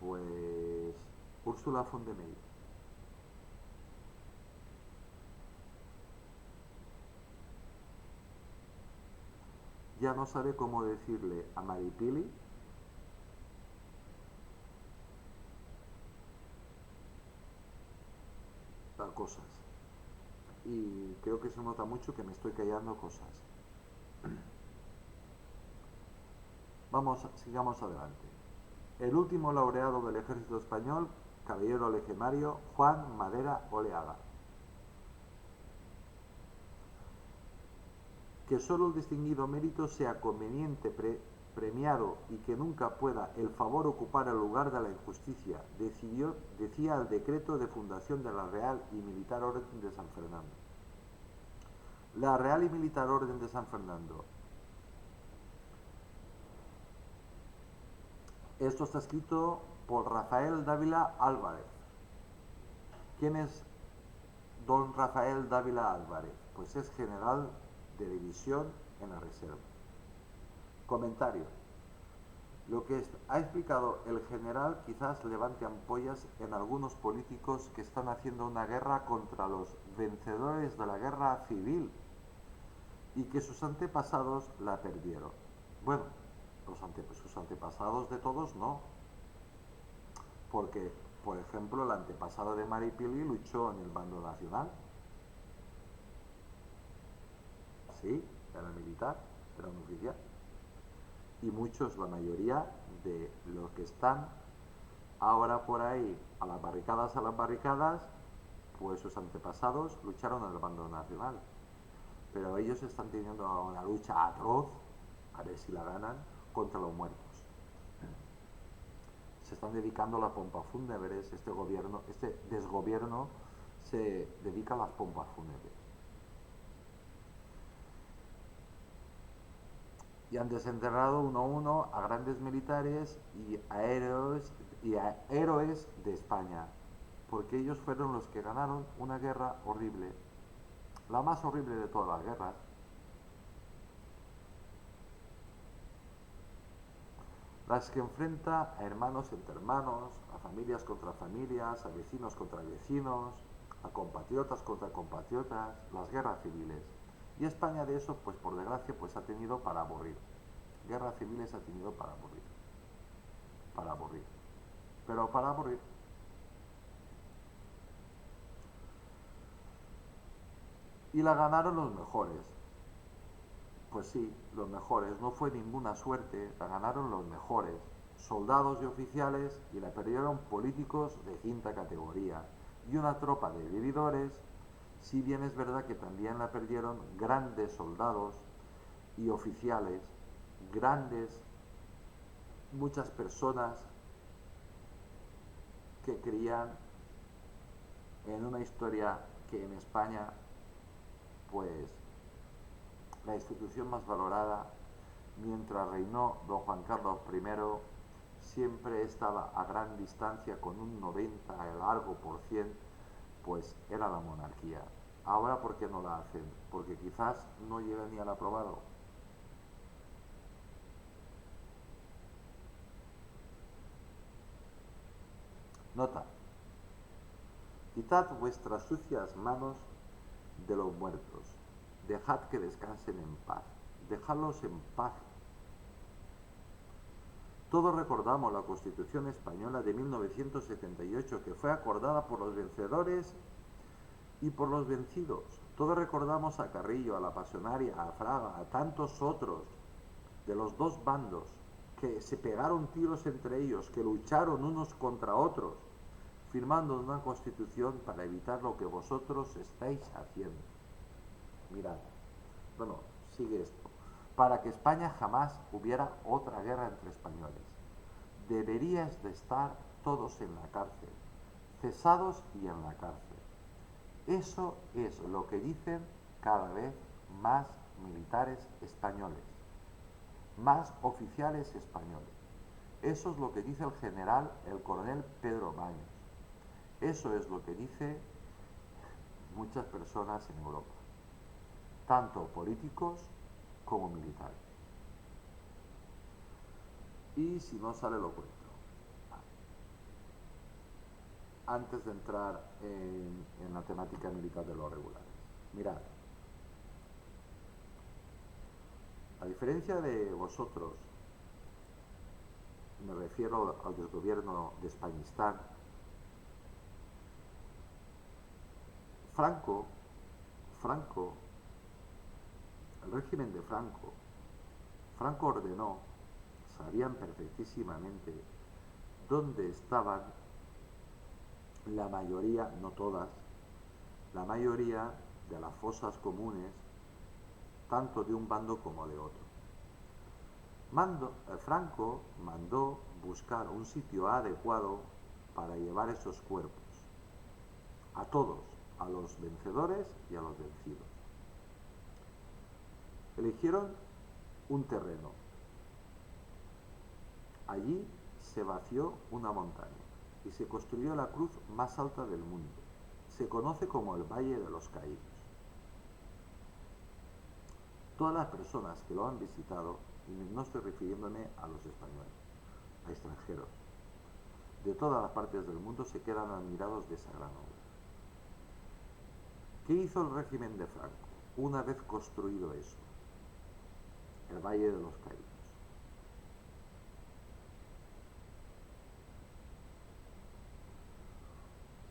Speaker 1: pues Úrsula von der Leyen. Ya no sabe cómo decirle a Maripili cosas. Y creo que se nota mucho que me estoy callando cosas. Vamos, sigamos adelante. El último laureado del ejército español, caballero legionario Juan Madera Oleaga. Que solo el distinguido mérito sea conveniente premiado y que nunca pueda el favor ocupar el lugar de la injusticia, decía el decreto de fundación de la Real y Militar Orden de San Fernando. La Real y Militar Orden de San Fernando. Esto está escrito por Rafael Dávila Álvarez. ¿Quién es don Rafael Dávila Álvarez? Pues es general de división en la reserva. Comentario. Lo que ha explicado el general quizás levante ampollas en algunos políticos que están haciendo una guerra contra los vencedores de la guerra civil y que sus antepasados la perdieron. Bueno, sus antepasados de todos no, porque, por ejemplo, el antepasado de Maripili luchó en el bando nacional. Sí, era militar, era un oficial. Y muchos, la mayoría de los que están ahora por ahí a las barricadas, pues sus antepasados lucharon en el bando nacional. Pero ellos están teniendo una lucha atroz, a ver si la ganan, contra los muertos. Se están dedicando a las pompas fúnebres, este desgobierno se dedica a las pompas fúnebres. Y han desenterrado uno a uno a grandes militares y a héroes de España, porque ellos fueron los que ganaron una guerra horrible, la más horrible de todas las guerras. Las que enfrenta a hermanos entre hermanos, a familias contra familias, a vecinos contra vecinos, a compatriotas contra compatriotas, las guerras civiles. Y España de eso, pues por desgracia, pues ha tenido para aburrir. Guerras civiles ha tenido para aburrir. Para aburrir. Pero para aburrir. Y la ganaron los mejores. Pues sí, los mejores. No fue ninguna suerte, la ganaron los mejores. Soldados y oficiales, y la perdieron políticos de quinta categoría. Y una tropa de vividores, si bien es verdad que también la perdieron grandes soldados y oficiales, grandes, muchas personas que creían en una historia que en España, pues la institución más valorada, mientras reinó don Juan Carlos I, siempre estaba a gran distancia con un 90 largo por cien, pues era la monarquía. Ahora, ¿por qué no la hacen? Porque quizás no llega ni al aprobado. Nota. Quitad vuestras sucias manos de los muertos. Dejad que descansen en paz. Dejadlos en paz. Todos recordamos la Constitución Española de 1978, que fue acordada por los vencedores y por los vencidos. Todos recordamos a Carrillo, a la Pasionaria, a Fraga, a tantos otros de los dos bandos que se pegaron tiros entre ellos, que lucharon unos contra otros, firmando una Constitución para evitar lo que vosotros estáis haciendo. Mirad, bueno, sigue esto. Para que España jamás hubiera otra guerra entre españoles. Deberíais de estar todos en la cárcel, cesados y en la cárcel. Eso es lo que dicen cada vez más militares españoles, más oficiales españoles. Eso es lo que dice el general, el coronel Pedro Baños. Eso es lo que dice muchas personas en Europa, tanto políticos como militares. Y si no sale lo cuento. Antes de entrar en la temática militar de los regulares. Mirad, a diferencia de vosotros, me refiero al desgobierno de Españistán, Franco, el régimen de Franco ordenó, sabían perfectísimamente dónde estaban la mayoría, no todas, la mayoría de las fosas comunes, tanto de un bando como de otro. Franco mandó buscar un sitio adecuado para llevar esos cuerpos, a todos, a los vencedores y a los vencidos. Eligieron un terreno. Allí se vació una montaña y se construyó la cruz más alta del mundo. Se conoce como el Valle de los Caídos. Todas las personas que lo han visitado, y no estoy refiriéndome a los españoles, a extranjeros, de todas las partes del mundo se quedan admirados de esa gran obra. ¿Qué hizo el régimen de Franco una vez construido eso? El Valle de los Caídos.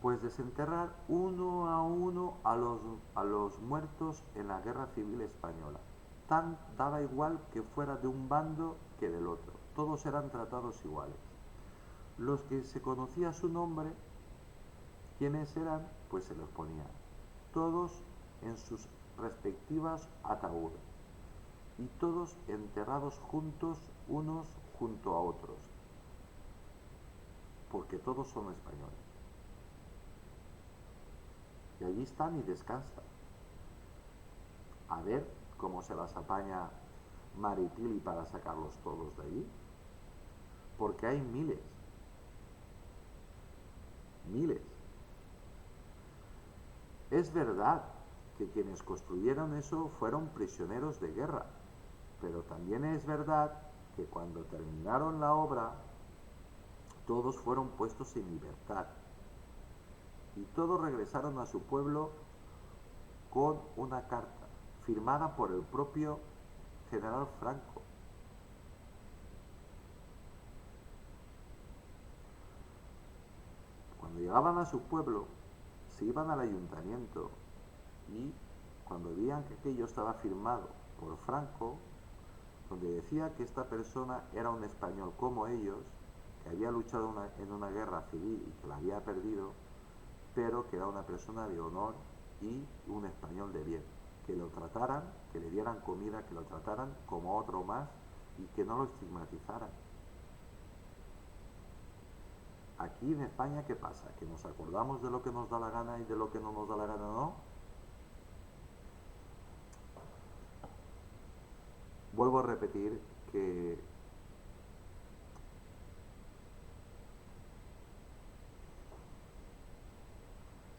Speaker 1: Pues desenterrar uno a uno a los muertos en la Guerra Civil Española. Daba igual que fuera de un bando que del otro. Todos eran tratados iguales. Los que se conocía su nombre, ¿quiénes eran? Pues se los ponía. Todos en sus respectivas ataúdes. Y todos enterrados juntos, unos junto a otros. Porque todos son españoles. Y allí están y descansan. A ver cómo se las apaña Maripili para sacarlos todos de allí. Porque hay miles. Miles. Es verdad que quienes construyeron eso fueron prisioneros de guerra. Pero también es verdad que cuando terminaron la obra, todos fueron puestos en libertad. Y todos regresaron a su pueblo con una carta firmada por el propio general Franco. Cuando llegaban a su pueblo, se iban al ayuntamiento y cuando veían que aquello estaba firmado por Franco, donde decía que esta persona era un español como ellos, que había luchado en una guerra civil y que la había perdido, pero que era una persona de honor y un español de bien, que lo trataran, que le dieran comida, que lo trataran como otro más y que no lo estigmatizaran. Aquí en España, ¿qué pasa? ¿Que nos acordamos de lo que nos da la gana y de lo que no nos da la gana no? Vuelvo a repetir que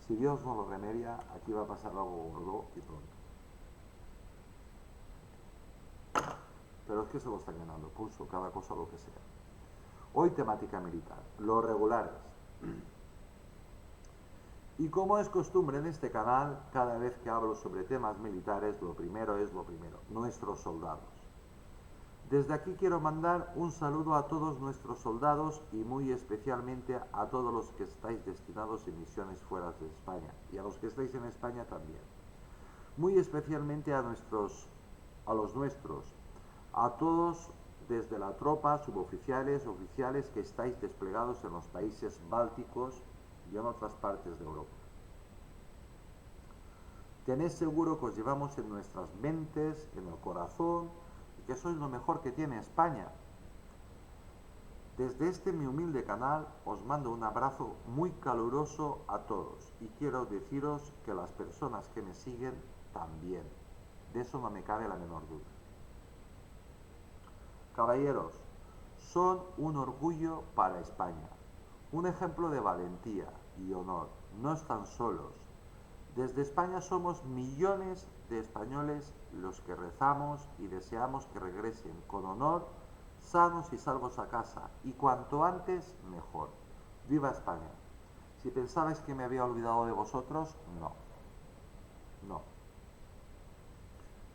Speaker 1: si Dios no lo remedia, aquí va a pasar algo gordo y pronto. Pero es que se lo están ganando pulso, cada cosa lo que sea. Hoy temática militar, los regulares. Y como es costumbre en este canal, cada vez que hablo sobre temas militares, lo primero es lo primero, nuestros soldados. Desde aquí quiero mandar un saludo a todos nuestros soldados y muy especialmente a todos los que estáis destinados en misiones fuera de España y a los que estáis en España también. Muy especialmente a los nuestros, a todos desde la tropa, suboficiales, oficiales que estáis desplegados en los países bálticos y en otras partes de Europa. Tened seguro que os llevamos en nuestras mentes, en el corazón, y que sois lo mejor que tiene España. Desde este mi humilde canal os mando un abrazo muy caluroso a todos y quiero deciros que las personas que me siguen también. De eso no me cabe la menor duda. Caballeros, son un orgullo para España, un ejemplo de valentía y honor. No están solos. Desde España somos millones de españoles los que rezamos y deseamos que regresen con honor, sanos y salvos a casa, y cuanto antes mejor. ¡Viva España! Si pensabais que me había olvidado de vosotros, no, no.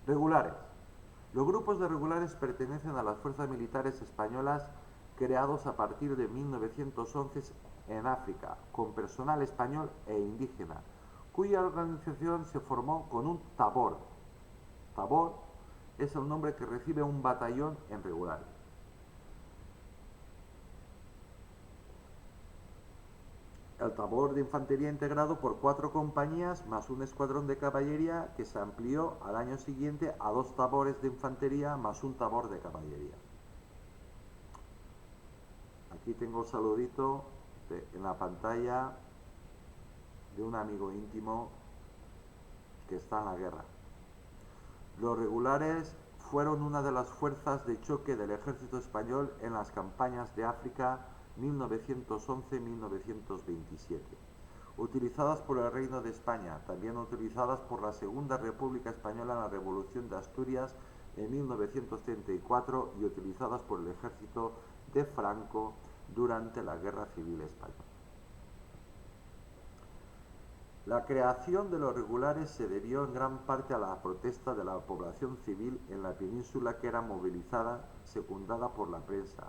Speaker 1: Regulares. Los grupos de regulares pertenecen a las fuerzas militares españolas creados a partir de 1911 en África, con personal español e indígena, cuya organización se formó con un tabor. Tabor es el nombre que recibe un batallón en regulares. El tabor de infantería integrado por 4 compañías más un escuadrón de caballería que se amplió al año siguiente a 2 tabores de infantería más un tabor de caballería. Aquí tengo el saludito en la pantalla de un amigo íntimo que está en la guerra. Los regulares fueron una de las fuerzas de choque del ejército español en las campañas de África 1911-1927, utilizadas por el Reino de España, también utilizadas por la Segunda República Española en la Revolución de Asturias en 1934 y utilizadas por el ejército de Franco durante la Guerra Civil Española. La creación de los regulares se debió en gran parte a la protesta de la población civil en la península que era movilizada, secundada por la prensa,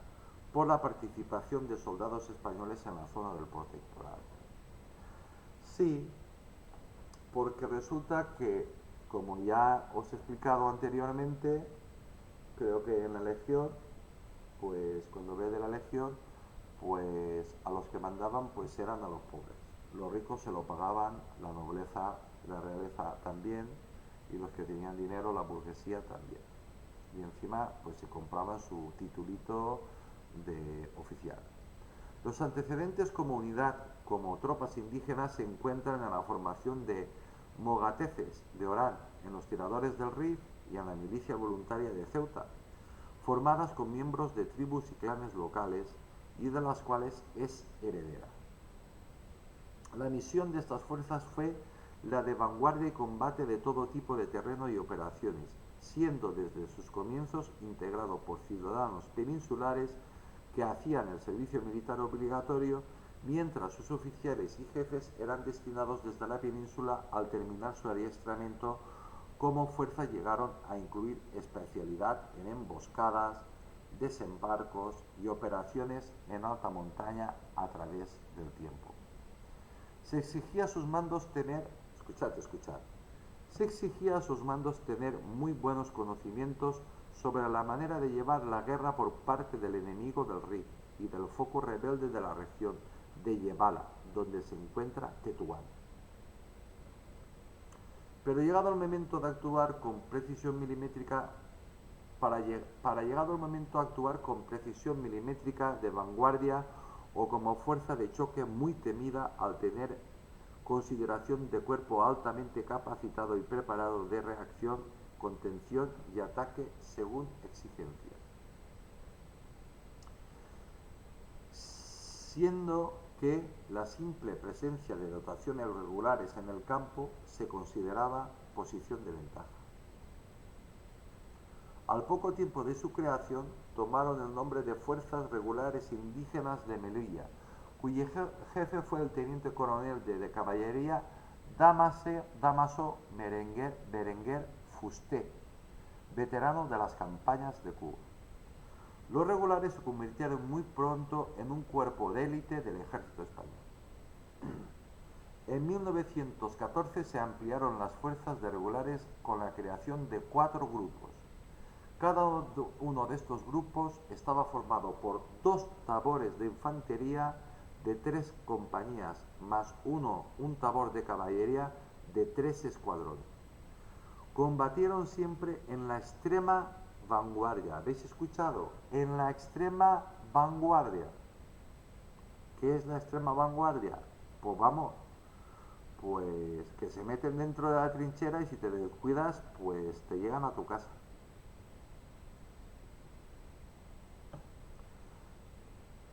Speaker 1: por la participación de soldados españoles en la zona del protectorado. Sí, porque resulta que, como ya os he explicado anteriormente, creo que en la Legión, pues cuando ve de la Legión, pues a los que mandaban pues eran a los pobres. Los ricos se lo pagaban, la nobleza, la realeza también, y los que tenían dinero, la burguesía también. Y encima pues se compraban su titulito de oficial. Los antecedentes como unidad, como tropas indígenas, se encuentran en la formación de mogateces de Orán, en los tiradores del Rif y en la milicia voluntaria de Ceuta, formadas con miembros de tribus y clanes locales y de las cuales es heredera. La misión de estas fuerzas fue la de vanguardia y combate de todo tipo de terreno y operaciones, siendo desde sus comienzos integrado por ciudadanos peninsulares que hacían el servicio militar obligatorio, mientras sus oficiales y jefes eran destinados desde la península. Al terminar su adiestramiento como fuerza llegaron a incluir especialidad en emboscadas, desembarcos y operaciones en alta montaña a través del tiempo. Se exigía a sus mandos tener, escuchad, se exigía a sus mandos tener muy buenos conocimientos sobre la manera de llevar la guerra por parte del enemigo del Rif y del foco rebelde de la región de Yebala, donde se encuentra Tetuán. Pero llegado el momento de actuar con precisión milimétrica, llegado el momento de actuar con precisión milimétrica de vanguardia o como fuerza de choque muy temida al tener consideración de cuerpo altamente capacitado y preparado de reacción, contención y ataque según exigencias. Siendo que la simple presencia de dotaciones regulares en el campo se consideraba posición de ventaja. Al poco tiempo de su creación, tomaron el nombre de Fuerzas Regulares Indígenas de Melilla, cuyo jefe fue el teniente coronel de caballería Damaso Berenguer Fusté, veterano de las campañas de Cuba. Los regulares se convirtieron muy pronto en un cuerpo de élite del ejército español. En 1914 se ampliaron las fuerzas de regulares con la creación de 4 grupos. Cada uno de estos grupos estaba formado por 2 tabores de infantería de 3 compañías, más un tabor de caballería de 3 escuadrones. Combatieron siempre en la extrema vanguardia. ¿Habéis escuchado? En la extrema vanguardia. ¿Qué es la extrema vanguardia? Pues vamos, pues que se meten dentro de la trinchera y si te descuidas, pues te llegan a tu casa.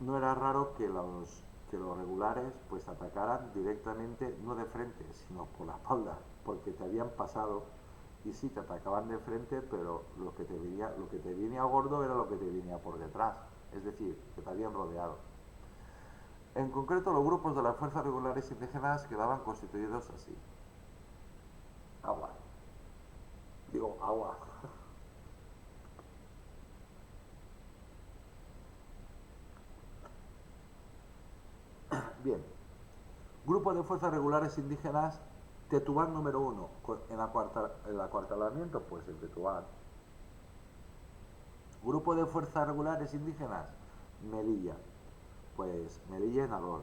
Speaker 1: No era raro que los regulares pues atacaran directamente, no de frente, sino por la espalda, porque te habían pasado y sí te atacaban de frente, pero lo que te venía gordo era lo que te venía por detrás, es decir, que te habían rodeado. En concreto, los grupos de las fuerzas regulares indígenas quedaban constituidos así. Agua. Digo, agua. Bien. Grupo de fuerzas regulares indígenas, Tetubán número 1. El acuartelamiento, pues el Tetubán. Grupo de fuerzas regulares indígenas, Melilla. Pues Melilla en Alor.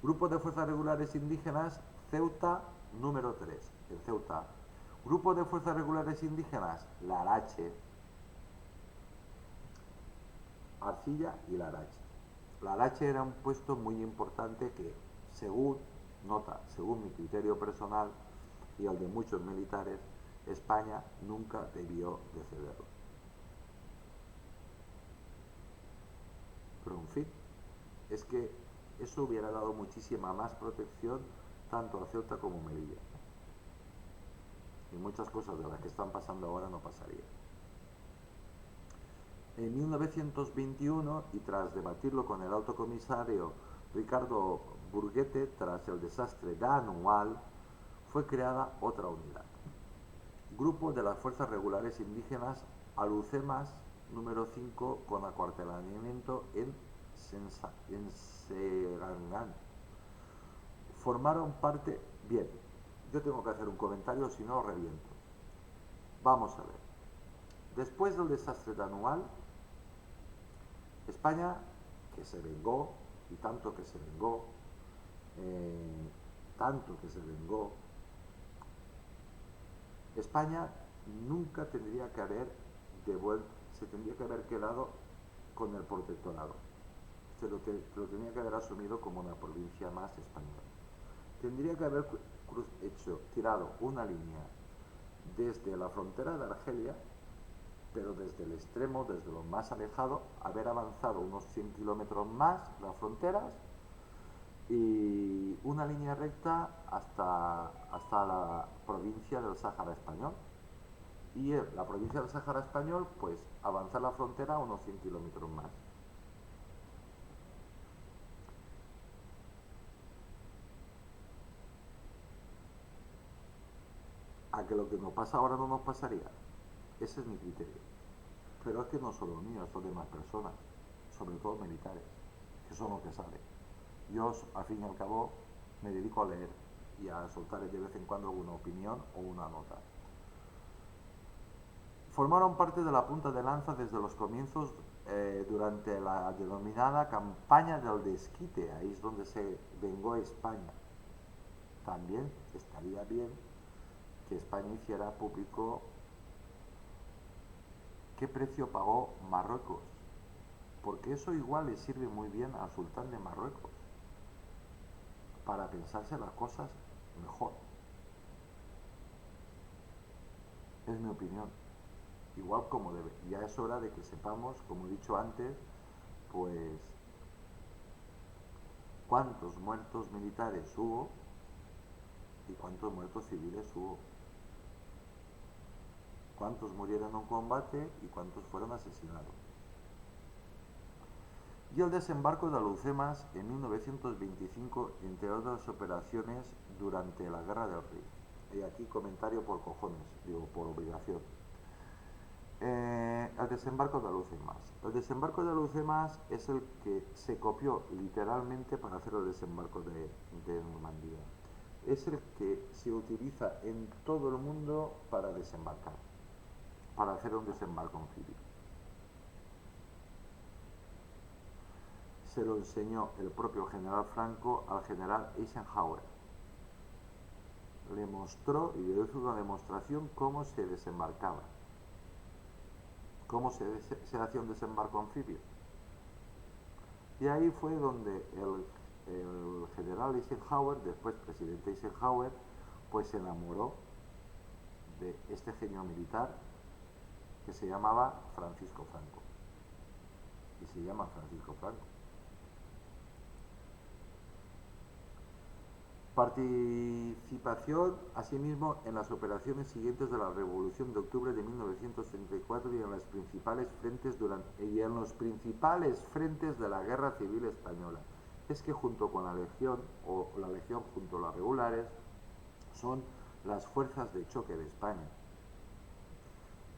Speaker 1: Grupo de fuerzas regulares indígenas, Ceuta número 3. El Ceuta. Grupo de fuerzas regulares indígenas, Larache. Arcilla y Larache. Larache era un puesto muy importante que, según mi criterio personal y el de muchos militares, España nunca debió de cederlo. Pero en fin, es que eso hubiera dado muchísima más protección tanto a Ceuta como a Melilla. Y muchas cosas de las que están pasando ahora no pasarían. En 1921, y tras debatirlo con el alto comisario Ricardo Burguete, tras el desastre de Anual, fue creada otra unidad. Grupo de las Fuerzas Regulares Indígenas Alucemas número 5 con acuartelamiento en Serangán. Formaron parte... Bien, yo tengo que hacer un comentario, si no reviento. Vamos a ver. Después del desastre de Anual, España, que se vengó, y tanto que se vengó, España nunca tendría que haber se tendría que haber quedado con el protectorado. Se lo tendría que haber asumido como una provincia más española. Tendría que haber tirado una línea desde la frontera de Argelia, pero desde el extremo, desde lo más alejado, haber avanzado unos 100 kilómetros más las fronteras y una línea recta hasta la provincia del Sáhara Español. Y la provincia del Sáhara Español, pues avanzar la frontera unos 100 kilómetros más. A que lo que nos pasa ahora no nos pasaría. Ese es mi criterio. Pero es que no solo mío, es de demás personas, sobre todo militares, que son los que saben. Yo, al fin y al cabo, me dedico a leer y a soltar de vez en cuando alguna opinión o una nota. Formaron parte de la punta de lanza desde los comienzos durante la denominada campaña del desquite, ahí es donde se vengó España. También estaría bien que España hiciera público qué precio pagó Marruecos, porque eso igual le sirve muy bien al sultán de Marruecos para pensarse las cosas mejor. Es mi opinión. Igual como ya es hora de que sepamos, como he dicho antes, pues cuántos muertos militares hubo y cuántos muertos civiles hubo. Cuántos murieron en un combate y cuántos fueron asesinados. y el desembarco de Alhucemas en 1925, entre otras operaciones durante la Guerra del Rif. Y aquí comentario por cojones, digo, por obligación. El desembarco de Alhucemas. El desembarco de Alhucemas es el que se copió literalmente para hacer el desembarco de Normandía. Es el que se utiliza en todo el mundo para desembarcar, para hacer un desembarco anfibio. Se lo enseñó el propio general Franco al general Eisenhower. Le mostró y le hizo una demostración cómo se desembarcaba, cómo se hacía un desembarco anfibio. Y ahí fue donde el general Eisenhower, después presidente Eisenhower, pues se enamoró de este genio militar que se llamaba Francisco Franco. Y se llama Francisco Franco. Participación, asimismo, en las operaciones siguientes de la Revolución de Octubre de 1934 y en los principales frentes de la Guerra Civil Española. Es que junto con la Legión, o la Legión junto a las regulares, son las fuerzas de choque de España.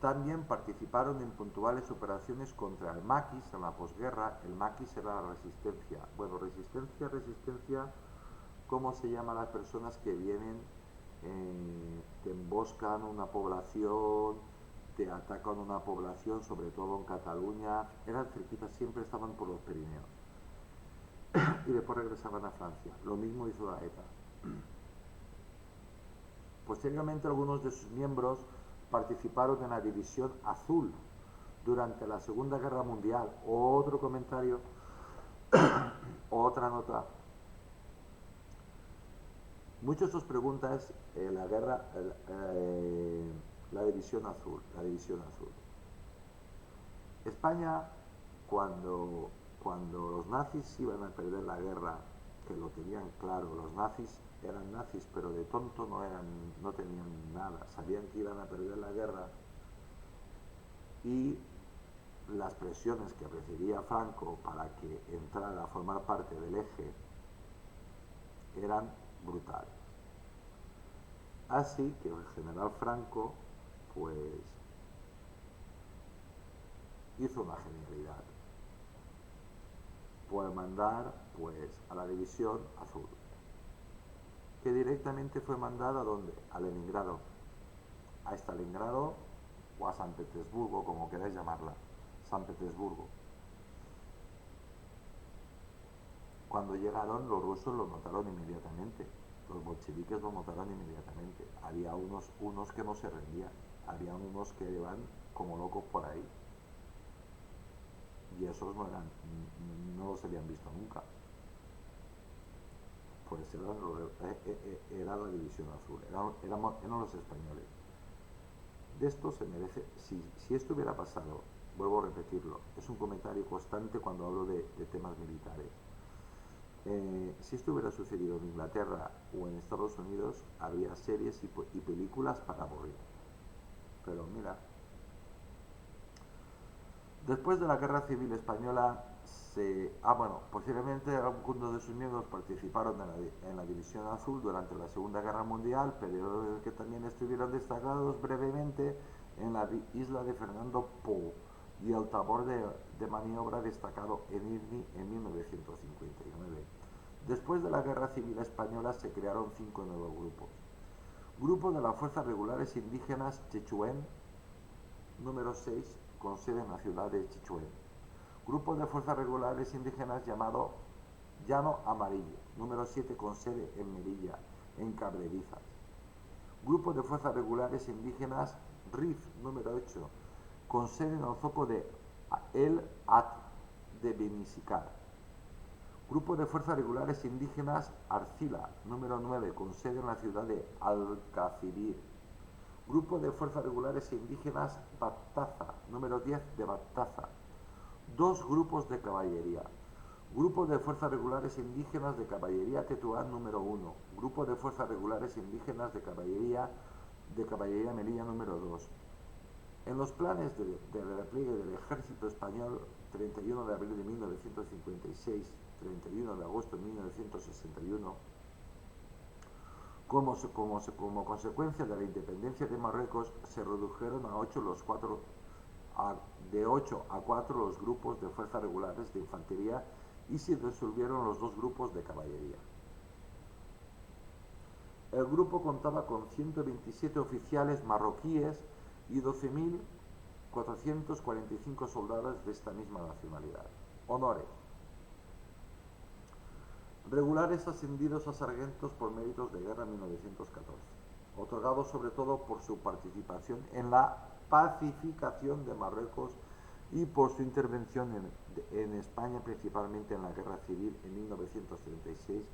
Speaker 1: También participaron en puntuales operaciones contra el maquis en la posguerra. El maquis era la resistencia. Bueno, resistencia, ¿cómo se llaman las personas que vienen, te emboscan una población, te atacan una población, sobre todo en Cataluña? Eran cerquitas, siempre estaban por los Pirineos. Y después regresaban a Francia. Lo mismo hizo la ETA. Posteriormente, algunos de sus miembros participaron en la División Azul durante la Segunda Guerra Mundial. Otro comentario, otra nota. Muchos os preguntáis la guerra, la División Azul. España, cuando los nazis iban a perder la guerra, que lo tenían claro, los nazis eran nazis, pero de tonto no tenían nada, sabían que iban a perder la guerra, y las presiones que recibiría Franco para que entrara a formar parte del eje eran brutales. Así que el general Franco pues hizo una genialidad, por mandar pues a la División Azul, que directamente fue mandada ¿a dónde? A Leningrado, a Stalingrado o a San Petersburgo, como queráis llamarla, San Petersburgo. Cuando llegaron, los rusos lo notaron inmediatamente, los bolcheviques lo notaron inmediatamente. Había unos que no se rendían, había unos que iban como locos por ahí, y esos no los habían visto nunca. Pues era la División Azul, eran los españoles. De esto se merece, si esto hubiera pasado, vuelvo a repetirlo, es un comentario constante cuando hablo de temas militares. Si esto hubiera sucedido en Inglaterra o en Estados Unidos, habría series y películas para morir. Pero mira, después de la Guerra Civil Española, posiblemente algunos de sus miembros participaron en la División Azul durante la Segunda Guerra Mundial, periodo en el que también estuvieron destacados brevemente en la isla de Fernando Po y el tabor de maniobra destacado en Irni en 1959. Después de la Guerra Civil Española se crearon 5 nuevos grupos. Grupo de las Fuerzas Regulares Indígenas Chechuén, número 6, con sede en la ciudad de Chichuén. Grupo de Fuerzas Regulares Indígenas llamado Llano Amarillo, número 7, con sede en Melilla, en Cabrerizas. Grupo de Fuerzas Regulares Indígenas RIF, número 8, con sede en el zoco de El At de Benisicar. Grupo de Fuerzas Regulares Indígenas Arcila, número 9, con sede en la ciudad de Alcacibir. Grupo de Fuerzas Regulares Indígenas Bataza, número 10, de Bataza. 2 grupos de caballería. Grupo de Fuerzas Regulares Indígenas de Caballería Tetuán, número 1. Grupo de Fuerzas Regulares Indígenas de Caballería Melilla, número 2. En los planes de repliegue del ejército español, 31 de abril de 1956, 31 de agosto de 1961, como consecuencia de la independencia de Marruecos, se redujeron de 8 a 4 los grupos de fuerzas regulares de infantería y se disolvieron los 2 grupos de caballería. El grupo contaba con 127 oficiales marroquíes y 12.445 soldados de esta misma nacionalidad. Honores. Regulares ascendidos a sargentos por méritos de guerra en 1914, otorgados sobre todo por su participación en la pacificación de Marruecos y por su intervención en España, principalmente en la Guerra Civil en 1936-1939.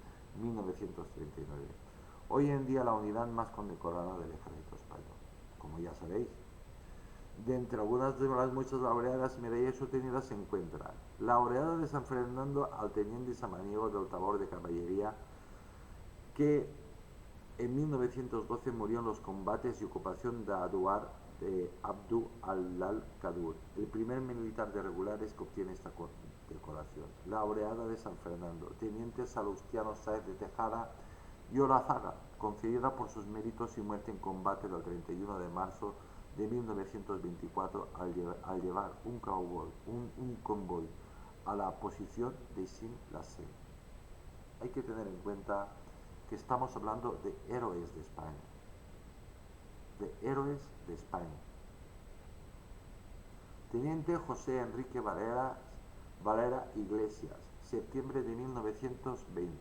Speaker 1: Hoy en día la unidad más condecorada del ejército español. Como ya sabéis, de entre algunas de las muchas laureadas y medallas obtenidas se encuentra la laureada de San Fernando al teniente samaniego del Tabor de Caballería, que en 1912 murió en los combates y ocupación de Aduar de Abdu al-Qadur, el primer militar de regulares que obtiene esta condecoración. La laureada de San Fernando, teniente Salustiano Sáez de Tejada y Olazaga, concedida por sus méritos y muerte en combate del 31 de marzo de 1924 al llevar un convoy a la posición de Isin-la-Sen. Hay que tener en cuenta que estamos hablando de héroes de España. De héroes de España. Teniente José Enrique Valera Iglesias, septiembre de 1920.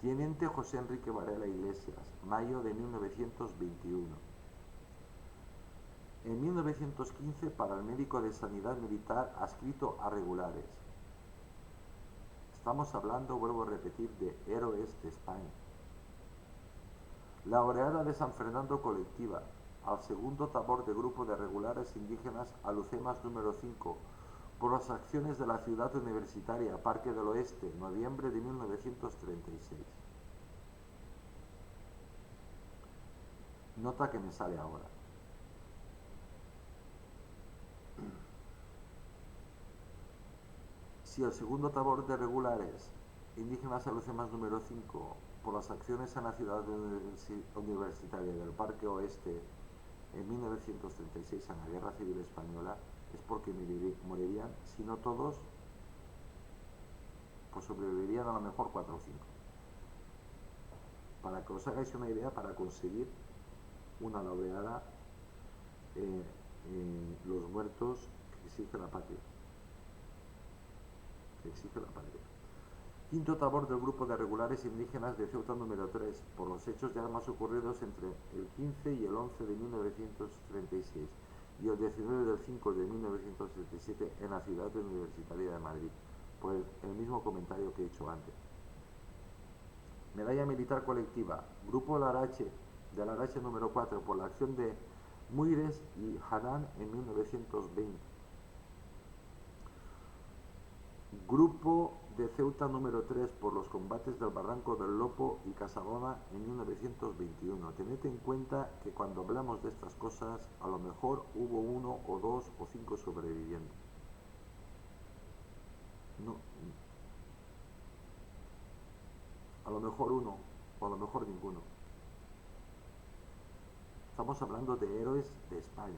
Speaker 1: Teniente José Enrique Valera Iglesias, mayo de 1921. En 1915 para el médico de sanidad militar adscrito a regulares. Estamos hablando, vuelvo a repetir, de héroes de España. Laureada de San Fernando colectiva al segundo tabor de grupo de regulares indígenas Alucemas número 5 por las acciones de la ciudad universitaria Parque del Oeste, noviembre de 1936. Nota que me sale ahora. Si el segundo tabor de regulares indígenas Alucemas número 5 por las acciones en la ciudad universitaria del Parque Oeste en 1936 en la Guerra Civil Española, es porque morirían, si no todos, pues sobrevivirían a lo mejor 4 o 5. Para que os hagáis una idea, para conseguir una laureada, los muertos que exige la patria. Quinto tabor del grupo de regulares indígenas de Ceuta número 3 por los hechos de armas ocurridos entre el 15 y el 11 de 1936 y el 19 del 5 de 1937 en la ciudad universitaria de Madrid, pues el mismo comentario que he hecho antes. Medalla militar colectiva, grupo de Larache número 4 por la acción de Muires y Hanán en 1920. Grupo de Ceuta número 3 por los combates del Barranco del Lopo y Casabona en 1921. Tened en cuenta que cuando hablamos de estas cosas, a lo mejor hubo 1 o 2 o 5 sobrevivientes. No, a lo mejor 1 o a lo mejor ninguno. Estamos hablando de héroes de España.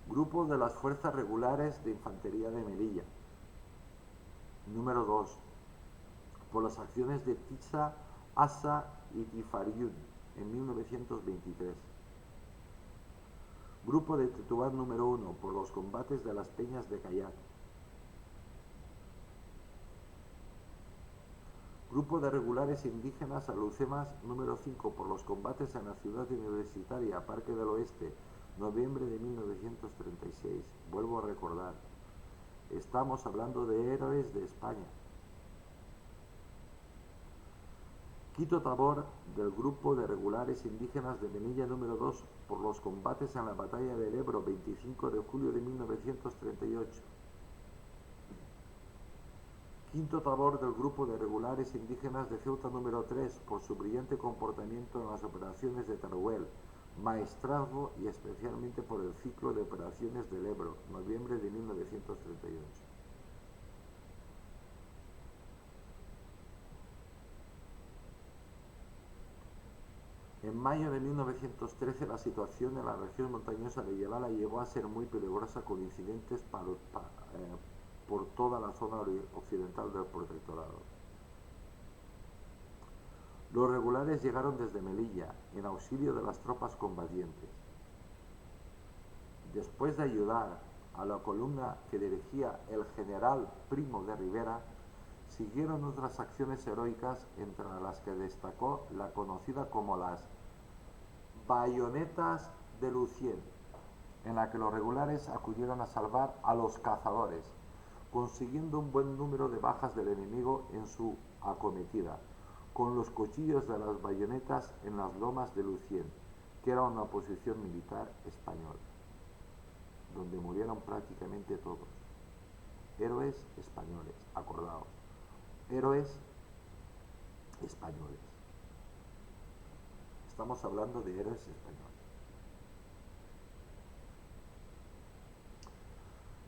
Speaker 1: Grupo de las Fuerzas Regulares de Infantería de Melilla. Número 2. Por las acciones de Tiza, Asa y Tifariún en 1923. Grupo de Tetuán número 1 por los combates de las Peñas de Cayat. Grupo de regulares indígenas Alucemas número 5 por los combates en la ciudad universitaria Parque del Oeste, noviembre de 1936. Vuelvo a recordar, estamos hablando de héroes de España. Quito Tabor del grupo de regulares indígenas de Melilla número 2 por los combates en la batalla del Ebro, 25 de julio de 1938. Quinto Tabor del grupo de regulares indígenas de Ceuta número 3 por su brillante comportamiento en las operaciones de Teruel, maestrazgo y especialmente por el ciclo de operaciones del Ebro, noviembre de 1938. En mayo de 1913 la situación en la región montañosa de Yelala llegó a ser muy peligrosa con incidentes por toda la zona occidental del protectorado. Los regulares llegaron desde Melilla en auxilio de las tropas combatientes. Después de ayudar a la columna que dirigía el general Primo de Rivera, siguieron otras acciones heroicas, entre las que destacó la conocida como las bayonetas de Lucien, en la que los regulares acudieron a salvar a los cazadores, consiguiendo un buen número de bajas del enemigo en su acometida, con los cuchillos de las bayonetas en las lomas de Lucien, que era una posición militar española, donde murieron prácticamente todos. Héroes españoles, acordaos, héroes españoles. Estamos hablando de héroes españoles.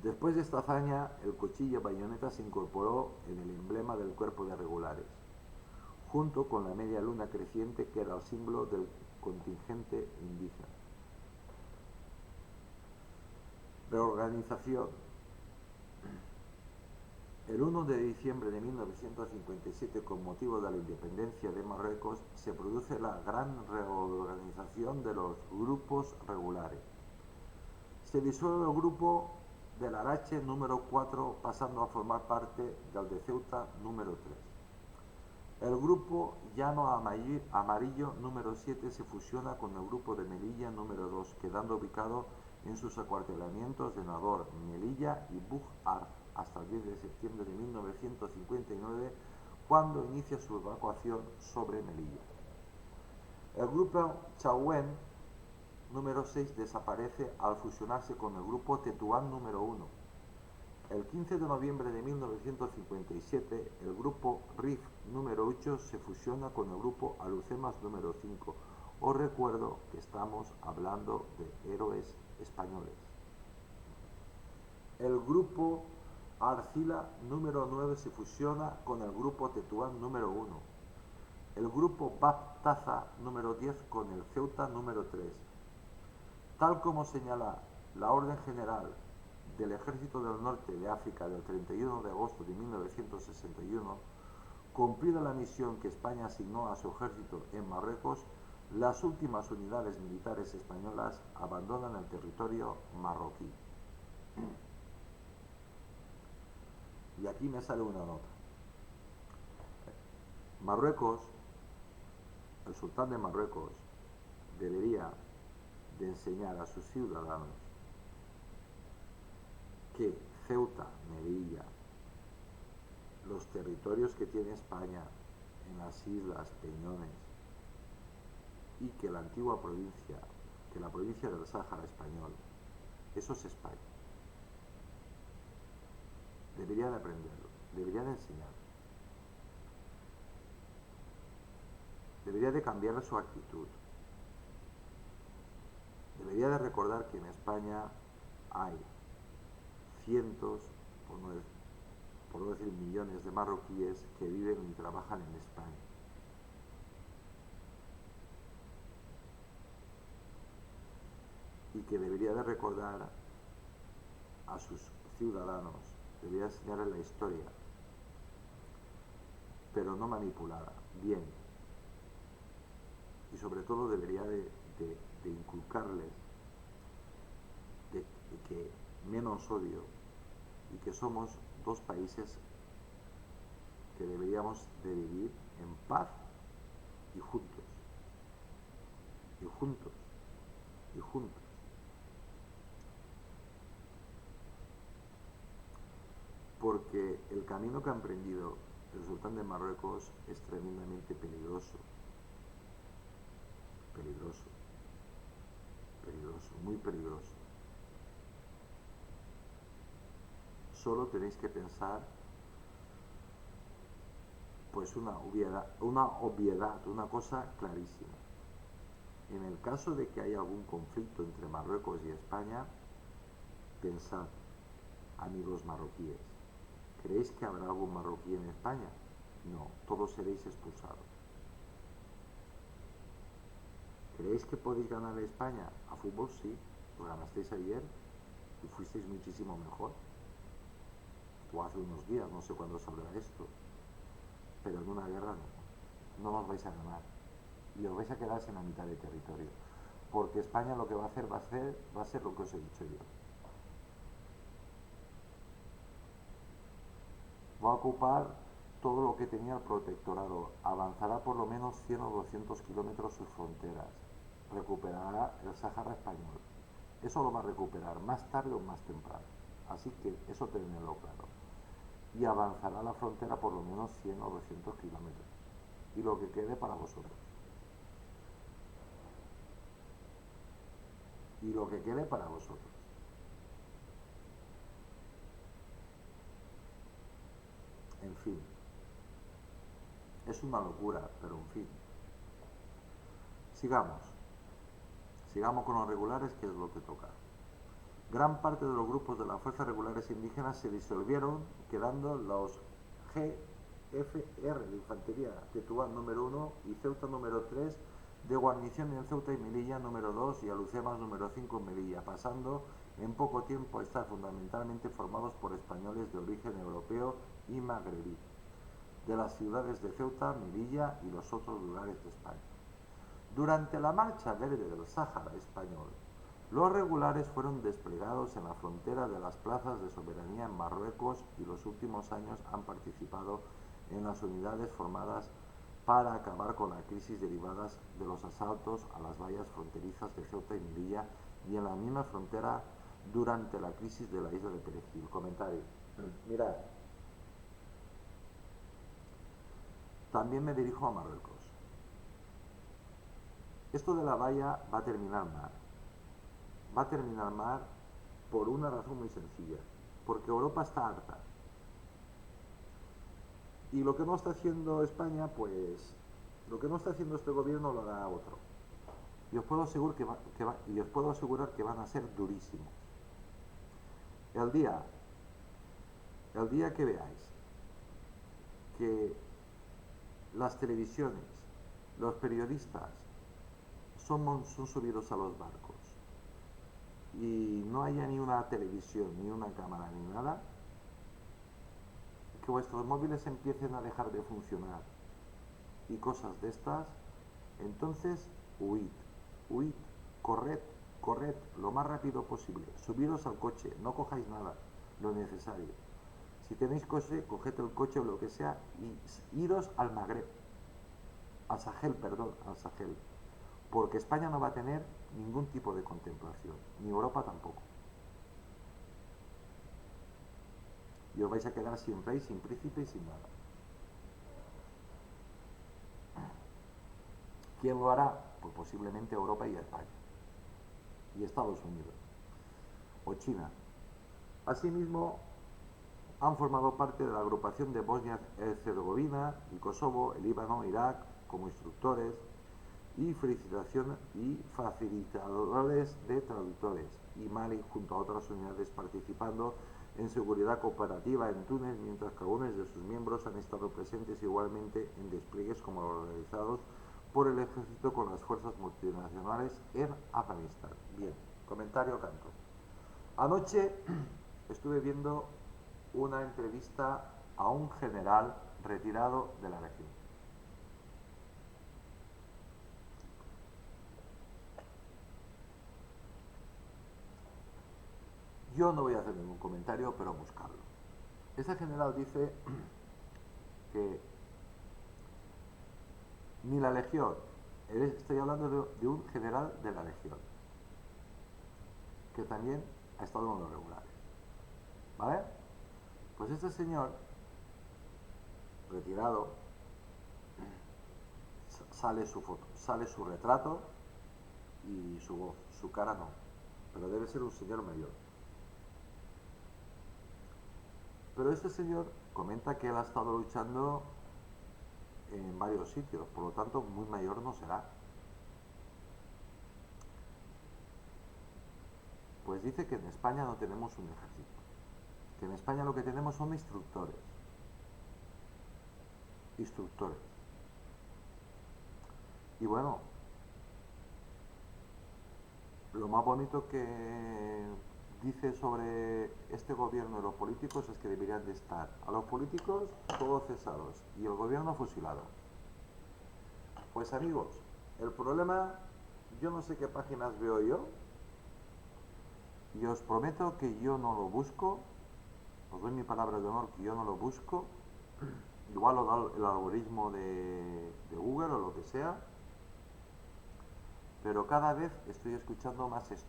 Speaker 1: Después de esta hazaña, el cuchillo bayoneta se incorporó en el emblema del cuerpo de regulares, junto con la media luna creciente, que era el símbolo del contingente indígena. Reorganización. El 1 de diciembre de 1957, con motivo de la independencia de Marruecos, se produce la gran reorganización de los grupos regulares. Se disuelve el grupo del Arache número 4, pasando a formar parte del de Ceuta número 3. El grupo Llano Amarillo número 7 se fusiona con el grupo de Melilla número 2, quedando ubicado en sus acuartelamientos de Nador, Melilla y Bug Arf hasta el 10 de septiembre de 1959, cuando inicia su evacuación sobre Melilla. El grupo Chauen número 6 desaparece al fusionarse con el grupo Tetuán número 1. El 15 de noviembre de 1957, el grupo Rif número 8 se fusiona con el grupo Alucemas número 5. Os recuerdo que estamos hablando de héroes españoles. El grupo Arcila número 9 se fusiona con el grupo Tetuán número 1. El grupo Baptaza número 10 con el Ceuta número 3. Tal como señala la Orden General del Ejército del Norte de África del 31 de agosto de 1961, cumplida la misión que España asignó a su ejército en Marruecos, las últimas unidades militares españolas abandonan el territorio marroquí. Y aquí me sale una nota. Marruecos, el sultán de Marruecos, debería de enseñar a sus ciudadanos que Ceuta, Melilla, los territorios que tiene España en las islas Peñones, y que la antigua provincia, que la provincia del Sáhara español, eso es España. Debería de aprenderlo, debería de enseñarlo, debería de cambiar su actitud, debería de recordar que en España hay cientos, por no decir millones de marroquíes que viven y trabajan en España. Y que debería de recordar a sus ciudadanos, debería enseñarles la historia, pero no manipulada, bien. Y sobre todo debería de inculcarles de que menos odio y que somos dos países que deberíamos de vivir en paz y juntos, y juntos, y juntos. Porque el camino que ha emprendido el sultán de Marruecos es tremendamente peligroso, peligroso, peligroso, muy peligroso. Solo tenéis que pensar, pues una obviedad, una cosa clarísima. en el caso de que haya algún conflicto entre Marruecos y España, pensad, amigos marroquíes, ¿creéis que habrá algún marroquí en España? No, todos seréis expulsados. ¿Creéis que podéis ganar a España? A fútbol sí, lo ganasteis ayer y fuisteis muchísimo mejor. O hace unos días, no sé cuándo saldrá esto. Pero en una guerra no nos vais a ganar. Y os vais a quedar en la mitad de territorio. Porque España lo que va a hacer va a ser lo que os he dicho yo. Va a ocupar todo lo que tenía el protectorado. Avanzará por lo menos 100 o 200 kilómetros sus fronteras. Recuperará el Sáhara español. Eso lo va a recuperar más tarde o más temprano. Así que eso tenedlo claro. Y avanzará la frontera por lo menos 100 o 200 kilómetros. Y lo que quede para vosotros. Y lo que quede para vosotros. En fin. Es una locura, pero en fin. Sigamos. Sigamos con los regulares, que es lo que toca. Gran parte de los grupos de las fuerzas regulares indígenas se disolvieron, quedando los GFR de Infantería Tetuán número 1 y Ceuta número 3, de guarnición en Ceuta y Melilla número 2 y Alucemas número 5 en Melilla, pasando en poco tiempo a estar fundamentalmente formados por españoles de origen europeo y magrebí, de las ciudades de Ceuta, Melilla y los otros lugares de España. Durante la Marcha Verde del Sáhara español, los regulares fueron desplegados en la frontera de las plazas de soberanía en Marruecos y los últimos años han participado en las unidades formadas para acabar con la crisis derivadas de los asaltos a las vallas fronterizas de Ceuta y Melilla y en la misma frontera durante la crisis de la isla de Perejil. Comentario. Mirad, también me dirijo a Marruecos. Esto de la valla va a terminar mal. Va a terminar mal por una razón muy sencilla. Porque Europa está harta. Y lo que no está haciendo España, pues lo que no está haciendo este gobierno lo hará otro. Y os puedo asegurar que van a ser durísimos. El día, el día que veáis que las televisiones, los periodistas son subidos a los barcos y no haya ni una televisión, ni una cámara, ni nada, que vuestros móviles empiecen a dejar de funcionar y cosas de estas, entonces huid, huid, corred, corred lo más rápido posible, subiros al coche, no cojáis nada, lo necesario. Si tenéis coche, coged el coche o lo que sea y iros al Magreb, al Sahel, perdón, al Sahel, porque España no va a tener ningún tipo de contemplación, ni Europa tampoco. Y os vais a quedar sin rey, sin príncipe y sin nada. ¿Quién lo hará? Pues posiblemente Europa y España. Y Estados Unidos. O China. Asimismo, han formado parte de la agrupación de Bosnia-Herzegovina y Kosovo, el Líbano, Irak, como instructores y facilitadores de traductores, y Mali junto a otras unidades participando en seguridad cooperativa en Túnez, mientras que algunos de sus miembros han estado presentes igualmente en despliegues como los realizados por el ejército con las fuerzas multinacionales en Afganistán. Bien, comentario canto. Anoche estuve viendo una entrevista a un general retirado de la Legión. Yo no voy a hacer ningún comentario, pero buscarlo. Ese general dice que ni la Legión, estoy hablando de un general de la Legión, que también ha estado en los regulares. ¿Vale? Pues este señor, retirado, sale su foto, sale su retrato y su voz, su cara no, pero debe ser un señor mayor. Pero este señor comenta que él ha estado luchando en varios sitios, por lo tanto muy mayor no será. dice que en España no tenemos un ejército, que en España lo que tenemos son instructores. Instructores. Y bueno, lo más bonito que dice sobre este gobierno y los políticos es que deberían de estar a los políticos todos cesados y el gobierno fusilado. Pues amigos, el problema, yo no sé qué páginas veo yo, y os prometo que yo no lo busco, os doy mi palabra de honor que yo no lo busco, igual lo da el algoritmo de Google o lo que sea, pero cada vez estoy escuchando más esto,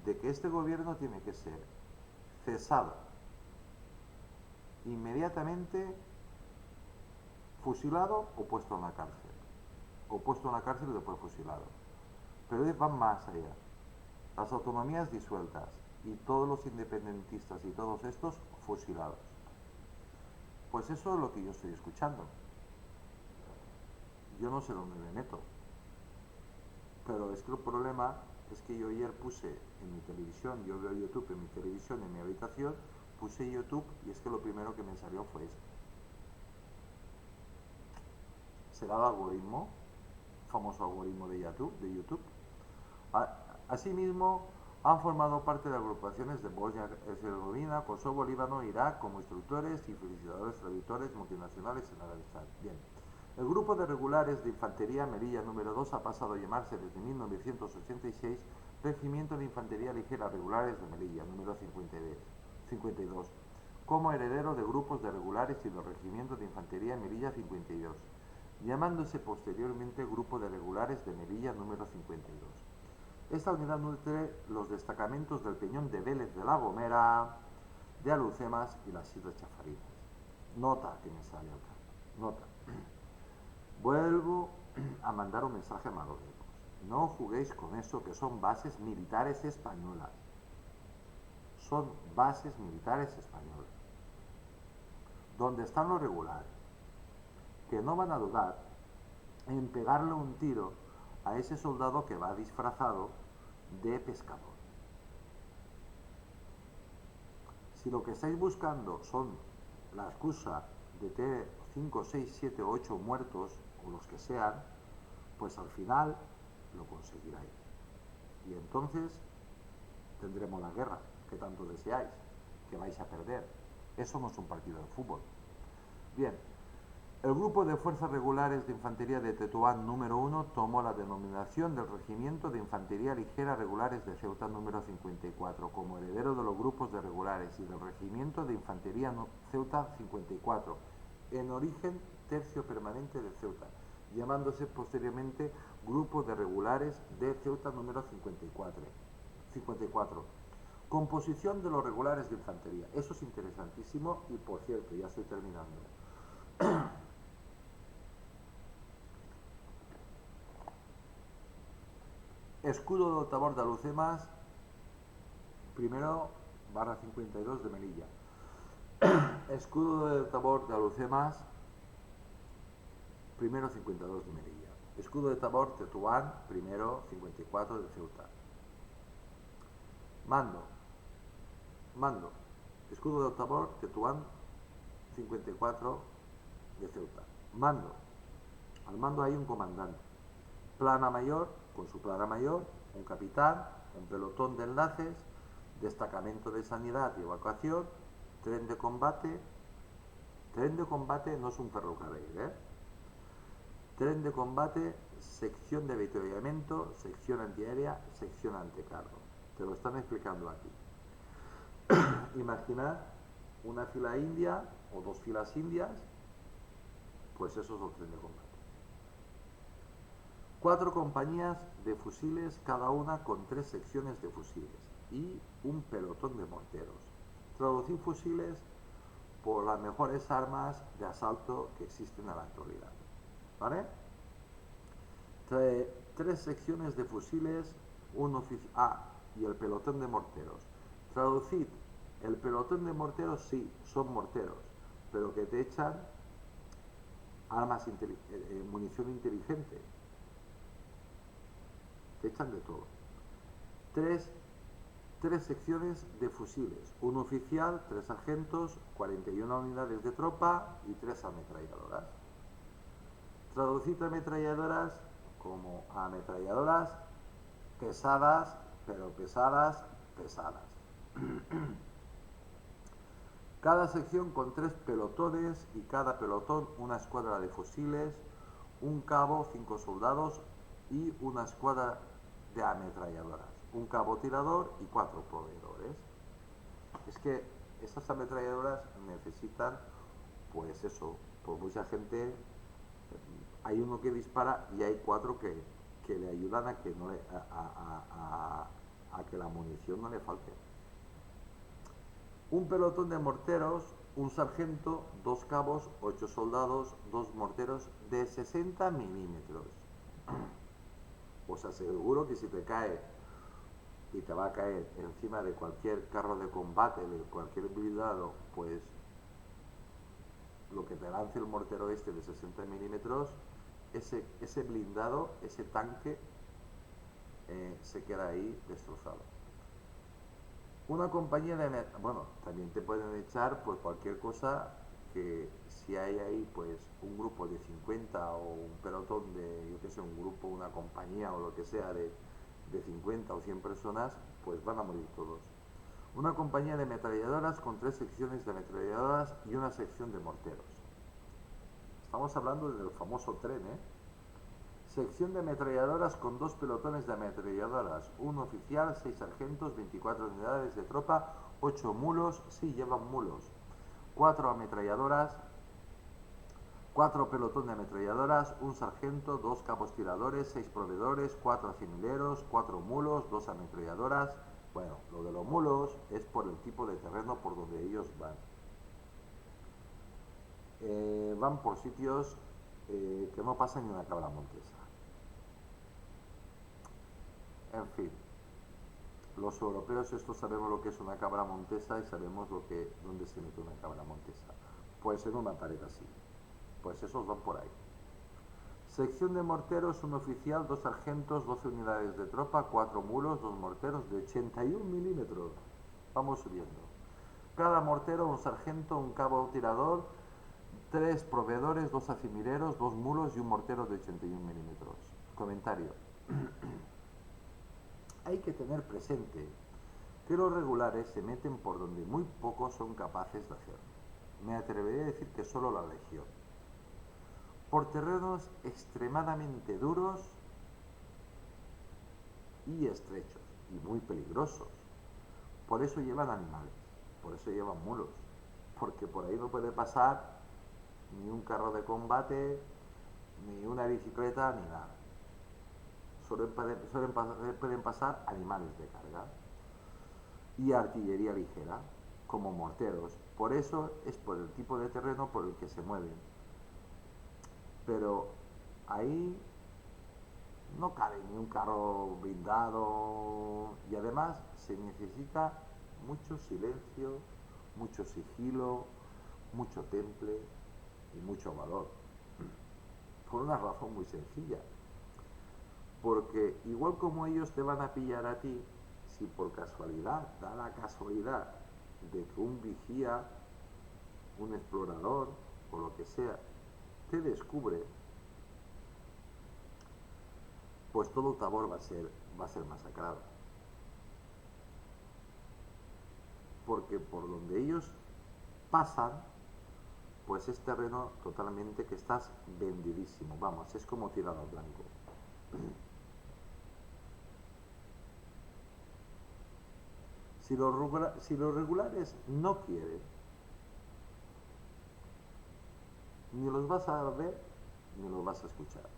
Speaker 1: de que este gobierno tiene que ser cesado, inmediatamente fusilado o puesto en la cárcel, o puesto en la cárcel y después fusilado. Pero ellos van más allá. Las autonomías disueltas y todos los independentistas y todos estos fusilados. Pues eso es lo que yo estoy escuchando. Yo no sé dónde me meto. Pero es que el problema es que yo ayer puse en mi televisión, yo veo YouTube en mi televisión, en mi habitación, puse YouTube y es que lo primero que me salió fue esto. ¿Será el algoritmo? Famoso algoritmo de YouTube. Asimismo, han formado parte de agrupaciones de Bosnia-Herzegovina, Kosovo, Líbano, Irak como instructores y felicitadores traductores multinacionales en Afganistán. Bien. El grupo de regulares de infantería Melilla número 2 ha pasado a llamarse desde 1986 Regimiento de Infantería Ligera Regulares de Melilla número 52, como heredero de grupos de regulares y del Regimiento de Infantería Melilla 52, llamándose posteriormente Grupo de Regulares de Melilla número 52. Esta unidad nutre los destacamentos del Peñón de Vélez de la Gomera, de Alucemas y las Islas Chafarinas. Nota que me sale acá. Nota. Vuelvo a mandar un mensaje a Marruecos. No juguéis con eso que son bases militares españolas. Son bases militares españolas. Donde están los regulares. Que no van a dudar en pegarle un tiro a ese soldado que va disfrazado de pescador. Si lo que estáis buscando son la excusa de tener 5, 6, 7, 8 muertos, o los que sean, pues al final lo conseguiráis. Y entonces tendremos la guerra que tanto deseáis, que vais a perder. Eso no es un partido de fútbol. Bien, el grupo de fuerzas regulares de infantería de Tetuán número 1 tomó la denominación del Regimiento de Infantería Ligera Regulares de Ceuta número 54 como heredero de los grupos de regulares y del Regimiento de Infantería Ceuta 54, en origen tercio permanente de Ceuta, llamándose posteriormente Grupo de Regulares de Ceuta número 54. Composición de los regulares de infantería. Eso es interesantísimo y, por cierto, ya estoy terminando. Escudo de Otabor de Alucemas, primero /52 de Melilla. Escudo de Tabor de Alucemas, primero 52 de Melilla. Escudo de Tabor Tetuán, primero 54 de Ceuta. Mando. Escudo de Tabor Tetuán, 54 de Ceuta. Mando. Al mando hay un comandante. Plana mayor, con su plana mayor, un capitán, un pelotón de enlaces, destacamento de sanidad y evacuación, tren de combate. Tren de combate no es un ferrocarril, Tren de combate, sección de avituallamiento, sección antiaérea, sección anticarro. Te lo están explicando aquí. Imaginad una fila india o dos filas indias, pues eso es el tren de combate. 4 compañías de fusiles, cada una con 3 secciones de fusiles y un pelotón de morteros. Traducir fusiles por las mejores armas de asalto que existen en la actualidad. ¿Vale? 3 secciones de fusiles, y el pelotón de morteros. Traducid, el pelotón de morteros sí, son morteros, pero que te echan munición inteligente. Te echan de todo. Tres, tres secciones de fusiles, un oficial, tres sargentos, 41 unidades de tropa y tres ametralladoras. Traducir ametralladoras como ametralladoras pesadas, pero pesadas, pesadas. Cada sección con tres pelotones y cada pelotón una escuadra de fusiles, un cabo, 5 soldados y una escuadra de ametralladoras, un cabo tirador y 4 proveedores. Es que estas ametralladoras necesitan, pues eso, pues mucha gente, hay uno que dispara y hay 4 que le ayudan a que, no le, a que la munición no le falte. Un pelotón de morteros, un sargento, 2 cabos, 8 soldados, 2 morteros de 60 milímetros. Os aseguro que si te cae y te va a caer encima de cualquier carro de combate, de cualquier blindado, pues lo que te lance el mortero este de 60 milímetros, ese blindado, ese tanque, se queda ahí destrozado. Una compañía de... Bueno, también te pueden echar pues cualquier cosa, que si hay ahí pues un grupo de 50 o un pelotón de, yo que sé, un grupo, una compañía o lo que sea de 50 o 100 personas, pues van a morir todos. Una compañía de ametralladoras con 3 secciones de ametralladoras y una sección de morteros. Estamos hablando del famoso tren, ¿eh? Sección de ametralladoras con 2 pelotones de ametralladoras, un oficial, 6 sargentos, 24 unidades de tropa, 8 mulos, sí llevan mulos, 4 ametralladoras, 4 pelotón de ametralladoras, un sargento, 2 cabos tiradores, 6 proveedores, 4 acimileros, 4 mulos, 2 ametralladoras. Bueno, lo de los mulos es por el tipo de terreno por donde ellos van. Van por sitios que no pasa ni una cabra montesa. En fin, los europeos estos sabemos lo que es una cabra montesa y sabemos dónde se mete una cabra montesa. Pues en una pared así. Pues esos van por ahí. Sección de morteros, un oficial, 2 sargentos, 12 unidades de tropa, 4 mulos, 2 morteros de 81 milímetros. Vamos subiendo. Cada mortero, un sargento, un cabo tirador, 3 proveedores, 2 acimileros, 2 mulos y un mortero de 81 milímetros. Comentario. Hay que tener presente que los regulares se meten por donde muy pocos son capaces de hacerlo. Me atrevería a decir que solo la Legión. Por terrenos extremadamente duros y estrechos y muy peligrosos. Por eso llevan animales, por eso llevan mulos, porque por ahí no puede pasar ni un carro de combate, ni una bicicleta, ni nada. Pueden pasar animales de carga y artillería ligera, como morteros. Por eso es por el tipo de terreno por el que se mueven. Pero ahí no cabe ni un carro blindado y además se necesita mucho silencio, mucho sigilo, mucho temple y mucho valor. Por una razón muy sencilla. Porque igual como ellos te van a pillar a ti, si por casualidad, da la casualidad de que un vigía, un explorador o lo que sea, te descubre, pues todo Tabor va a ser masacrado. Porque por donde ellos pasan, pues es terreno totalmente que estás vendidísimo. Vamos, es como tirar al blanco. Si los regulares no quieren, ni los vas a ver, ni los vas a escuchar.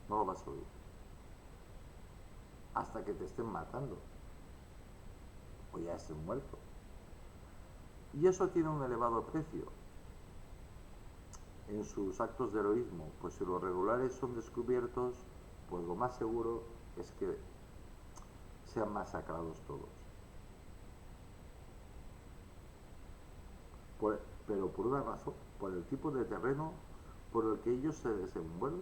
Speaker 1: No los vas a oír. Hasta que te estén matando. O ya estén muertos. Y eso tiene un elevado precio en sus actos de heroísmo. Pues si los regulares son descubiertos, pues lo más seguro es que sean masacrados todos. Pero por una razón, por el tipo de terreno por el que ellos se desenvuelven.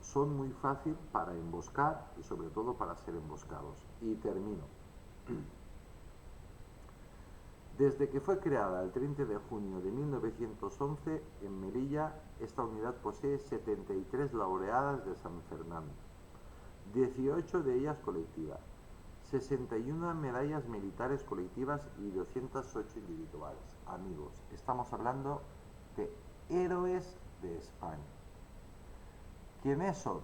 Speaker 1: son muy fácil para emboscar y sobre todo para ser emboscados. Y termino. Desde que fue creada el 30 de junio de 1911 en Melilla, esta unidad posee 73 laureadas de San Fernando, 18 de ellas colectivas, 61 medallas militares colectivas y 208 individuales. Amigos, estamos hablando de héroes de España. ¿Quiénes son?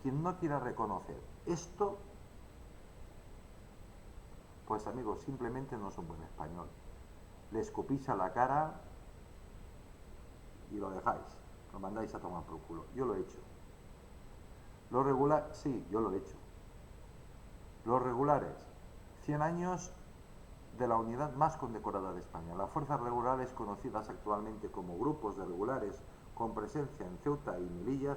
Speaker 1: Quien no quiera reconocer esto, pues amigos, simplemente no es un buen español. Le escupís a la cara y lo dejáis, lo mandáis a tomar por culo. Yo lo he hecho. Los regulares, sí, yo lo he hecho. Los regulares, 100 años de la unidad más condecorada de España. Las fuerzas regulares, conocidas actualmente como grupos de regulares con presencia en Ceuta y Melilla,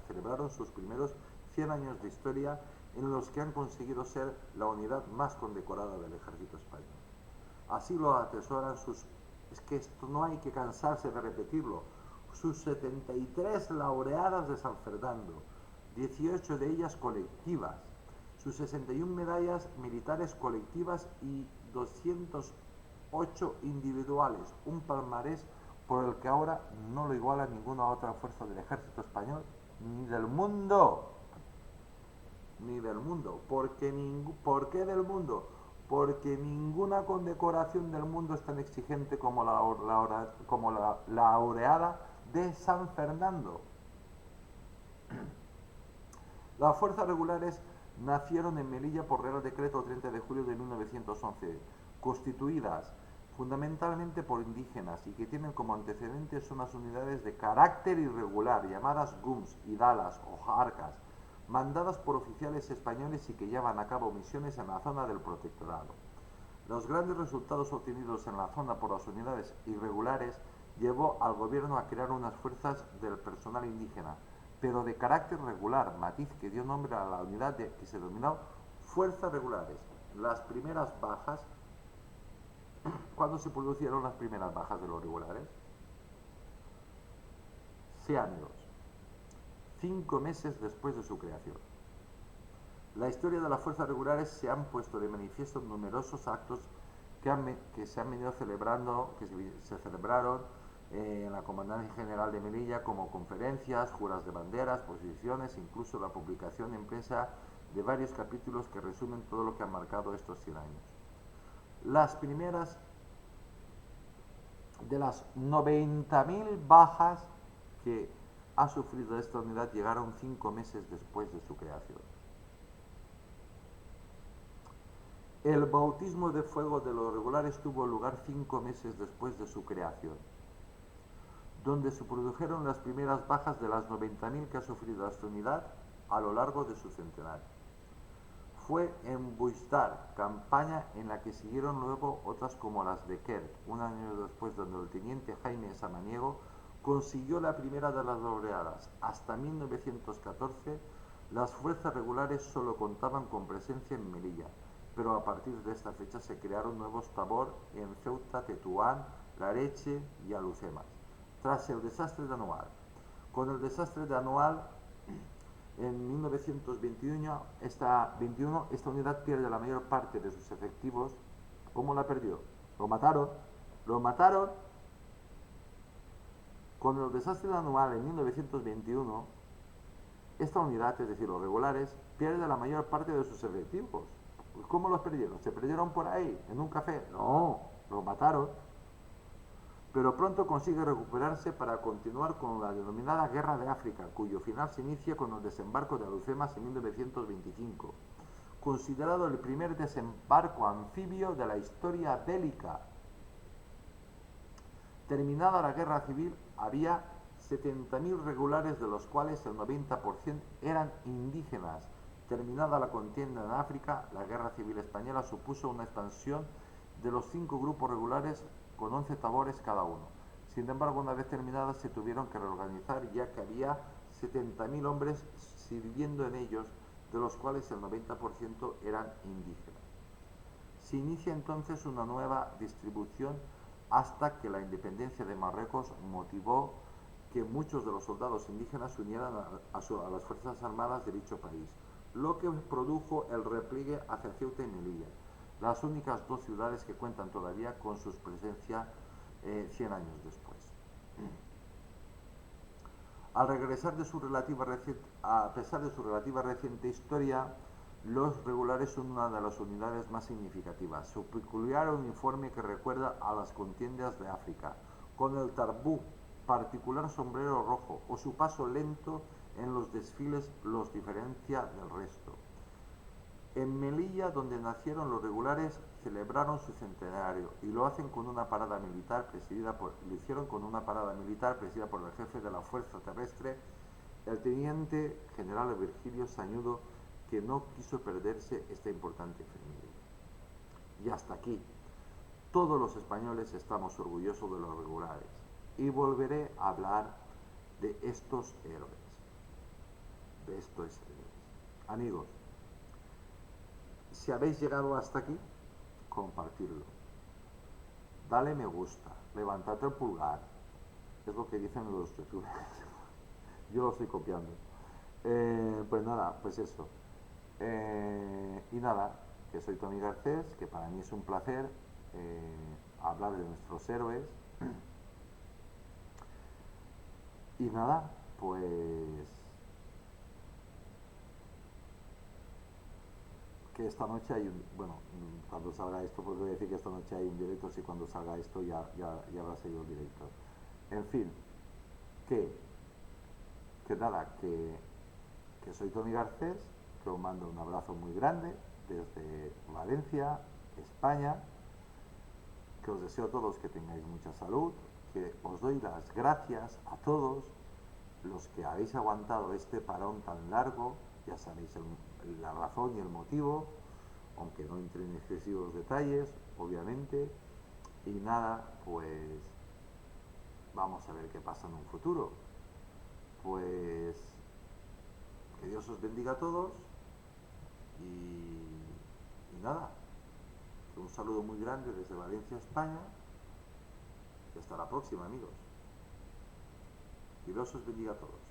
Speaker 1: celebraron sus primeros 100 años de historia en los que han conseguido ser la unidad más condecorada del ejército español. Así lo atesoran sus, es que esto no hay que cansarse de repetirlo, sus 73 laureadas de San Fernando, 18 de ellas colectivas, sus 61 medallas militares colectivas y 208 individuales, un palmarés por el que ahora no lo iguala ninguna otra fuerza del ejército español ni del mundo. Ni del mundo. ¿Por qué del mundo? Porque ninguna condecoración del mundo es tan exigente como la laureada de San Fernando. Las fuerzas regulares nacieron en Melilla por Real Decreto 30 de julio de 1911, constituidas fundamentalmente por indígenas y que tienen como antecedentes unas unidades de carácter irregular llamadas GUMS, Idalas o Jarcas, mandadas por oficiales españoles y que llevan a cabo misiones en la zona del protectorado. Los grandes resultados obtenidos en la zona por las unidades irregulares llevó al gobierno a crear unas fuerzas del personal indígena, pero de carácter regular, matiz que dio nombre a la unidad que se denominó Fuerzas Regulares. Las primeras bajas, ¿cuándo se produjeron las primeras bajas de los regulares? Sí, amigos, 5 meses después de su creación. La historia de las fuerzas regulares se han puesto de manifiesto en numerosos actos que se han venido celebrando, que se celebraron en la Comandancia General de Melilla, como conferencias, juras de banderas, posiciones, incluso la publicación en prensa de varios capítulos que resumen todo lo que han marcado estos 100 años. Las primeras de las 90.000 bajas que ha sufrido esta unidad llegaron 5 meses después de su creación. El bautismo de fuego de los regulares tuvo lugar 5 meses después de su creación, donde se produjeron las primeras bajas de las 90.000 que ha sufrido esta unidad a lo largo de su centenario. Fue en Buistar, campaña en la que siguieron luego otras como las de Quer, un año después, donde el teniente Jaime Samaniego consiguió la primera de las laureadas. Hasta 1914 las fuerzas regulares solo contaban con presencia en Melilla, pero a partir de esta fecha se crearon nuevos tabor en Ceuta, Tetuán, Lareche y Alucemas. Tras el desastre de Anual. Con el desastre de Anual, en 1921, esta unidad pierde la mayor parte de sus efectivos. ¿Cómo la perdió? Lo mataron. Con el desastre de Anual en 1921, esta unidad, es decir, los regulares, pierde la mayor parte de sus efectivos. ¿Cómo los perdieron? ¿Se perdieron por ahí, en un café? No, los mataron. Pero pronto consigue recuperarse para continuar con la denominada Guerra de África, cuyo final se inicia con el desembarco de Alhucemas en 1925, considerado el primer desembarco anfibio de la historia bélica. Terminada la guerra civil, había 70.000 regulares, de los cuales el 90% eran indígenas. Terminada la contienda en África, la guerra civil española supuso una expansión de los 5 grupos regulares con 11 tabores cada uno. Sin embargo, una vez terminadas se tuvieron que reorganizar, ya que había 70.000 hombres sirviendo en ellos, de los cuales el 90% eran indígenas. Se inicia entonces una nueva distribución hasta que la independencia de Marruecos motivó que muchos de los soldados indígenas se unieran a las fuerzas armadas de dicho país, lo que produjo el repliegue hacia Ceuta y Melilla, las únicas dos ciudades que cuentan todavía con su presencia 100 años después. Al regresar de a pesar de su relativa reciente historia, los regulares son una de las unidades más significativas. Su peculiar uniforme que recuerda a las contiendas de África, con el tarbú, particular sombrero rojo, o su paso lento en los desfiles los diferencia del resto. En Melilla, donde nacieron los regulares, celebraron su centenario y lo hacen con una parada militar lo hicieron con una parada militar presidida por el jefe de la Fuerza Terrestre, el teniente general Virgilio Sañudo, que no quiso perderse esta importante efeméride. Y hasta aquí, todos los españoles estamos orgullosos de los regulares y volveré a hablar de estos héroes. Amigos, si habéis llegado hasta aquí, compartidlo. Dale me gusta, levantad el pulgar. Es lo que dicen los youtubers. Yo lo estoy copiando. Pues nada, pues eso. Y nada, que soy Tony Garcés, que para mí es un placer hablar de nuestros héroes. Y nada, pues que esta noche hay un, bueno, cuando salga esto, pues voy a decir que esta noche hay un directo, si cuando salga esto ya habrá seguido el directo. En fin, que, que nada, que soy Tony Garcés, que os mando un abrazo muy grande desde Valencia, España, que os deseo a todos que tengáis mucha salud, que os doy las gracias a todos los que habéis aguantado este parón tan largo, ya sabéis la razón y el motivo, aunque no entre en excesivos detalles, obviamente, y nada, pues vamos a ver qué pasa en un futuro. Pues que Dios os bendiga a todos y nada, un saludo muy grande desde Valencia, España, y hasta la próxima, amigos. Que Dios os bendiga a todos.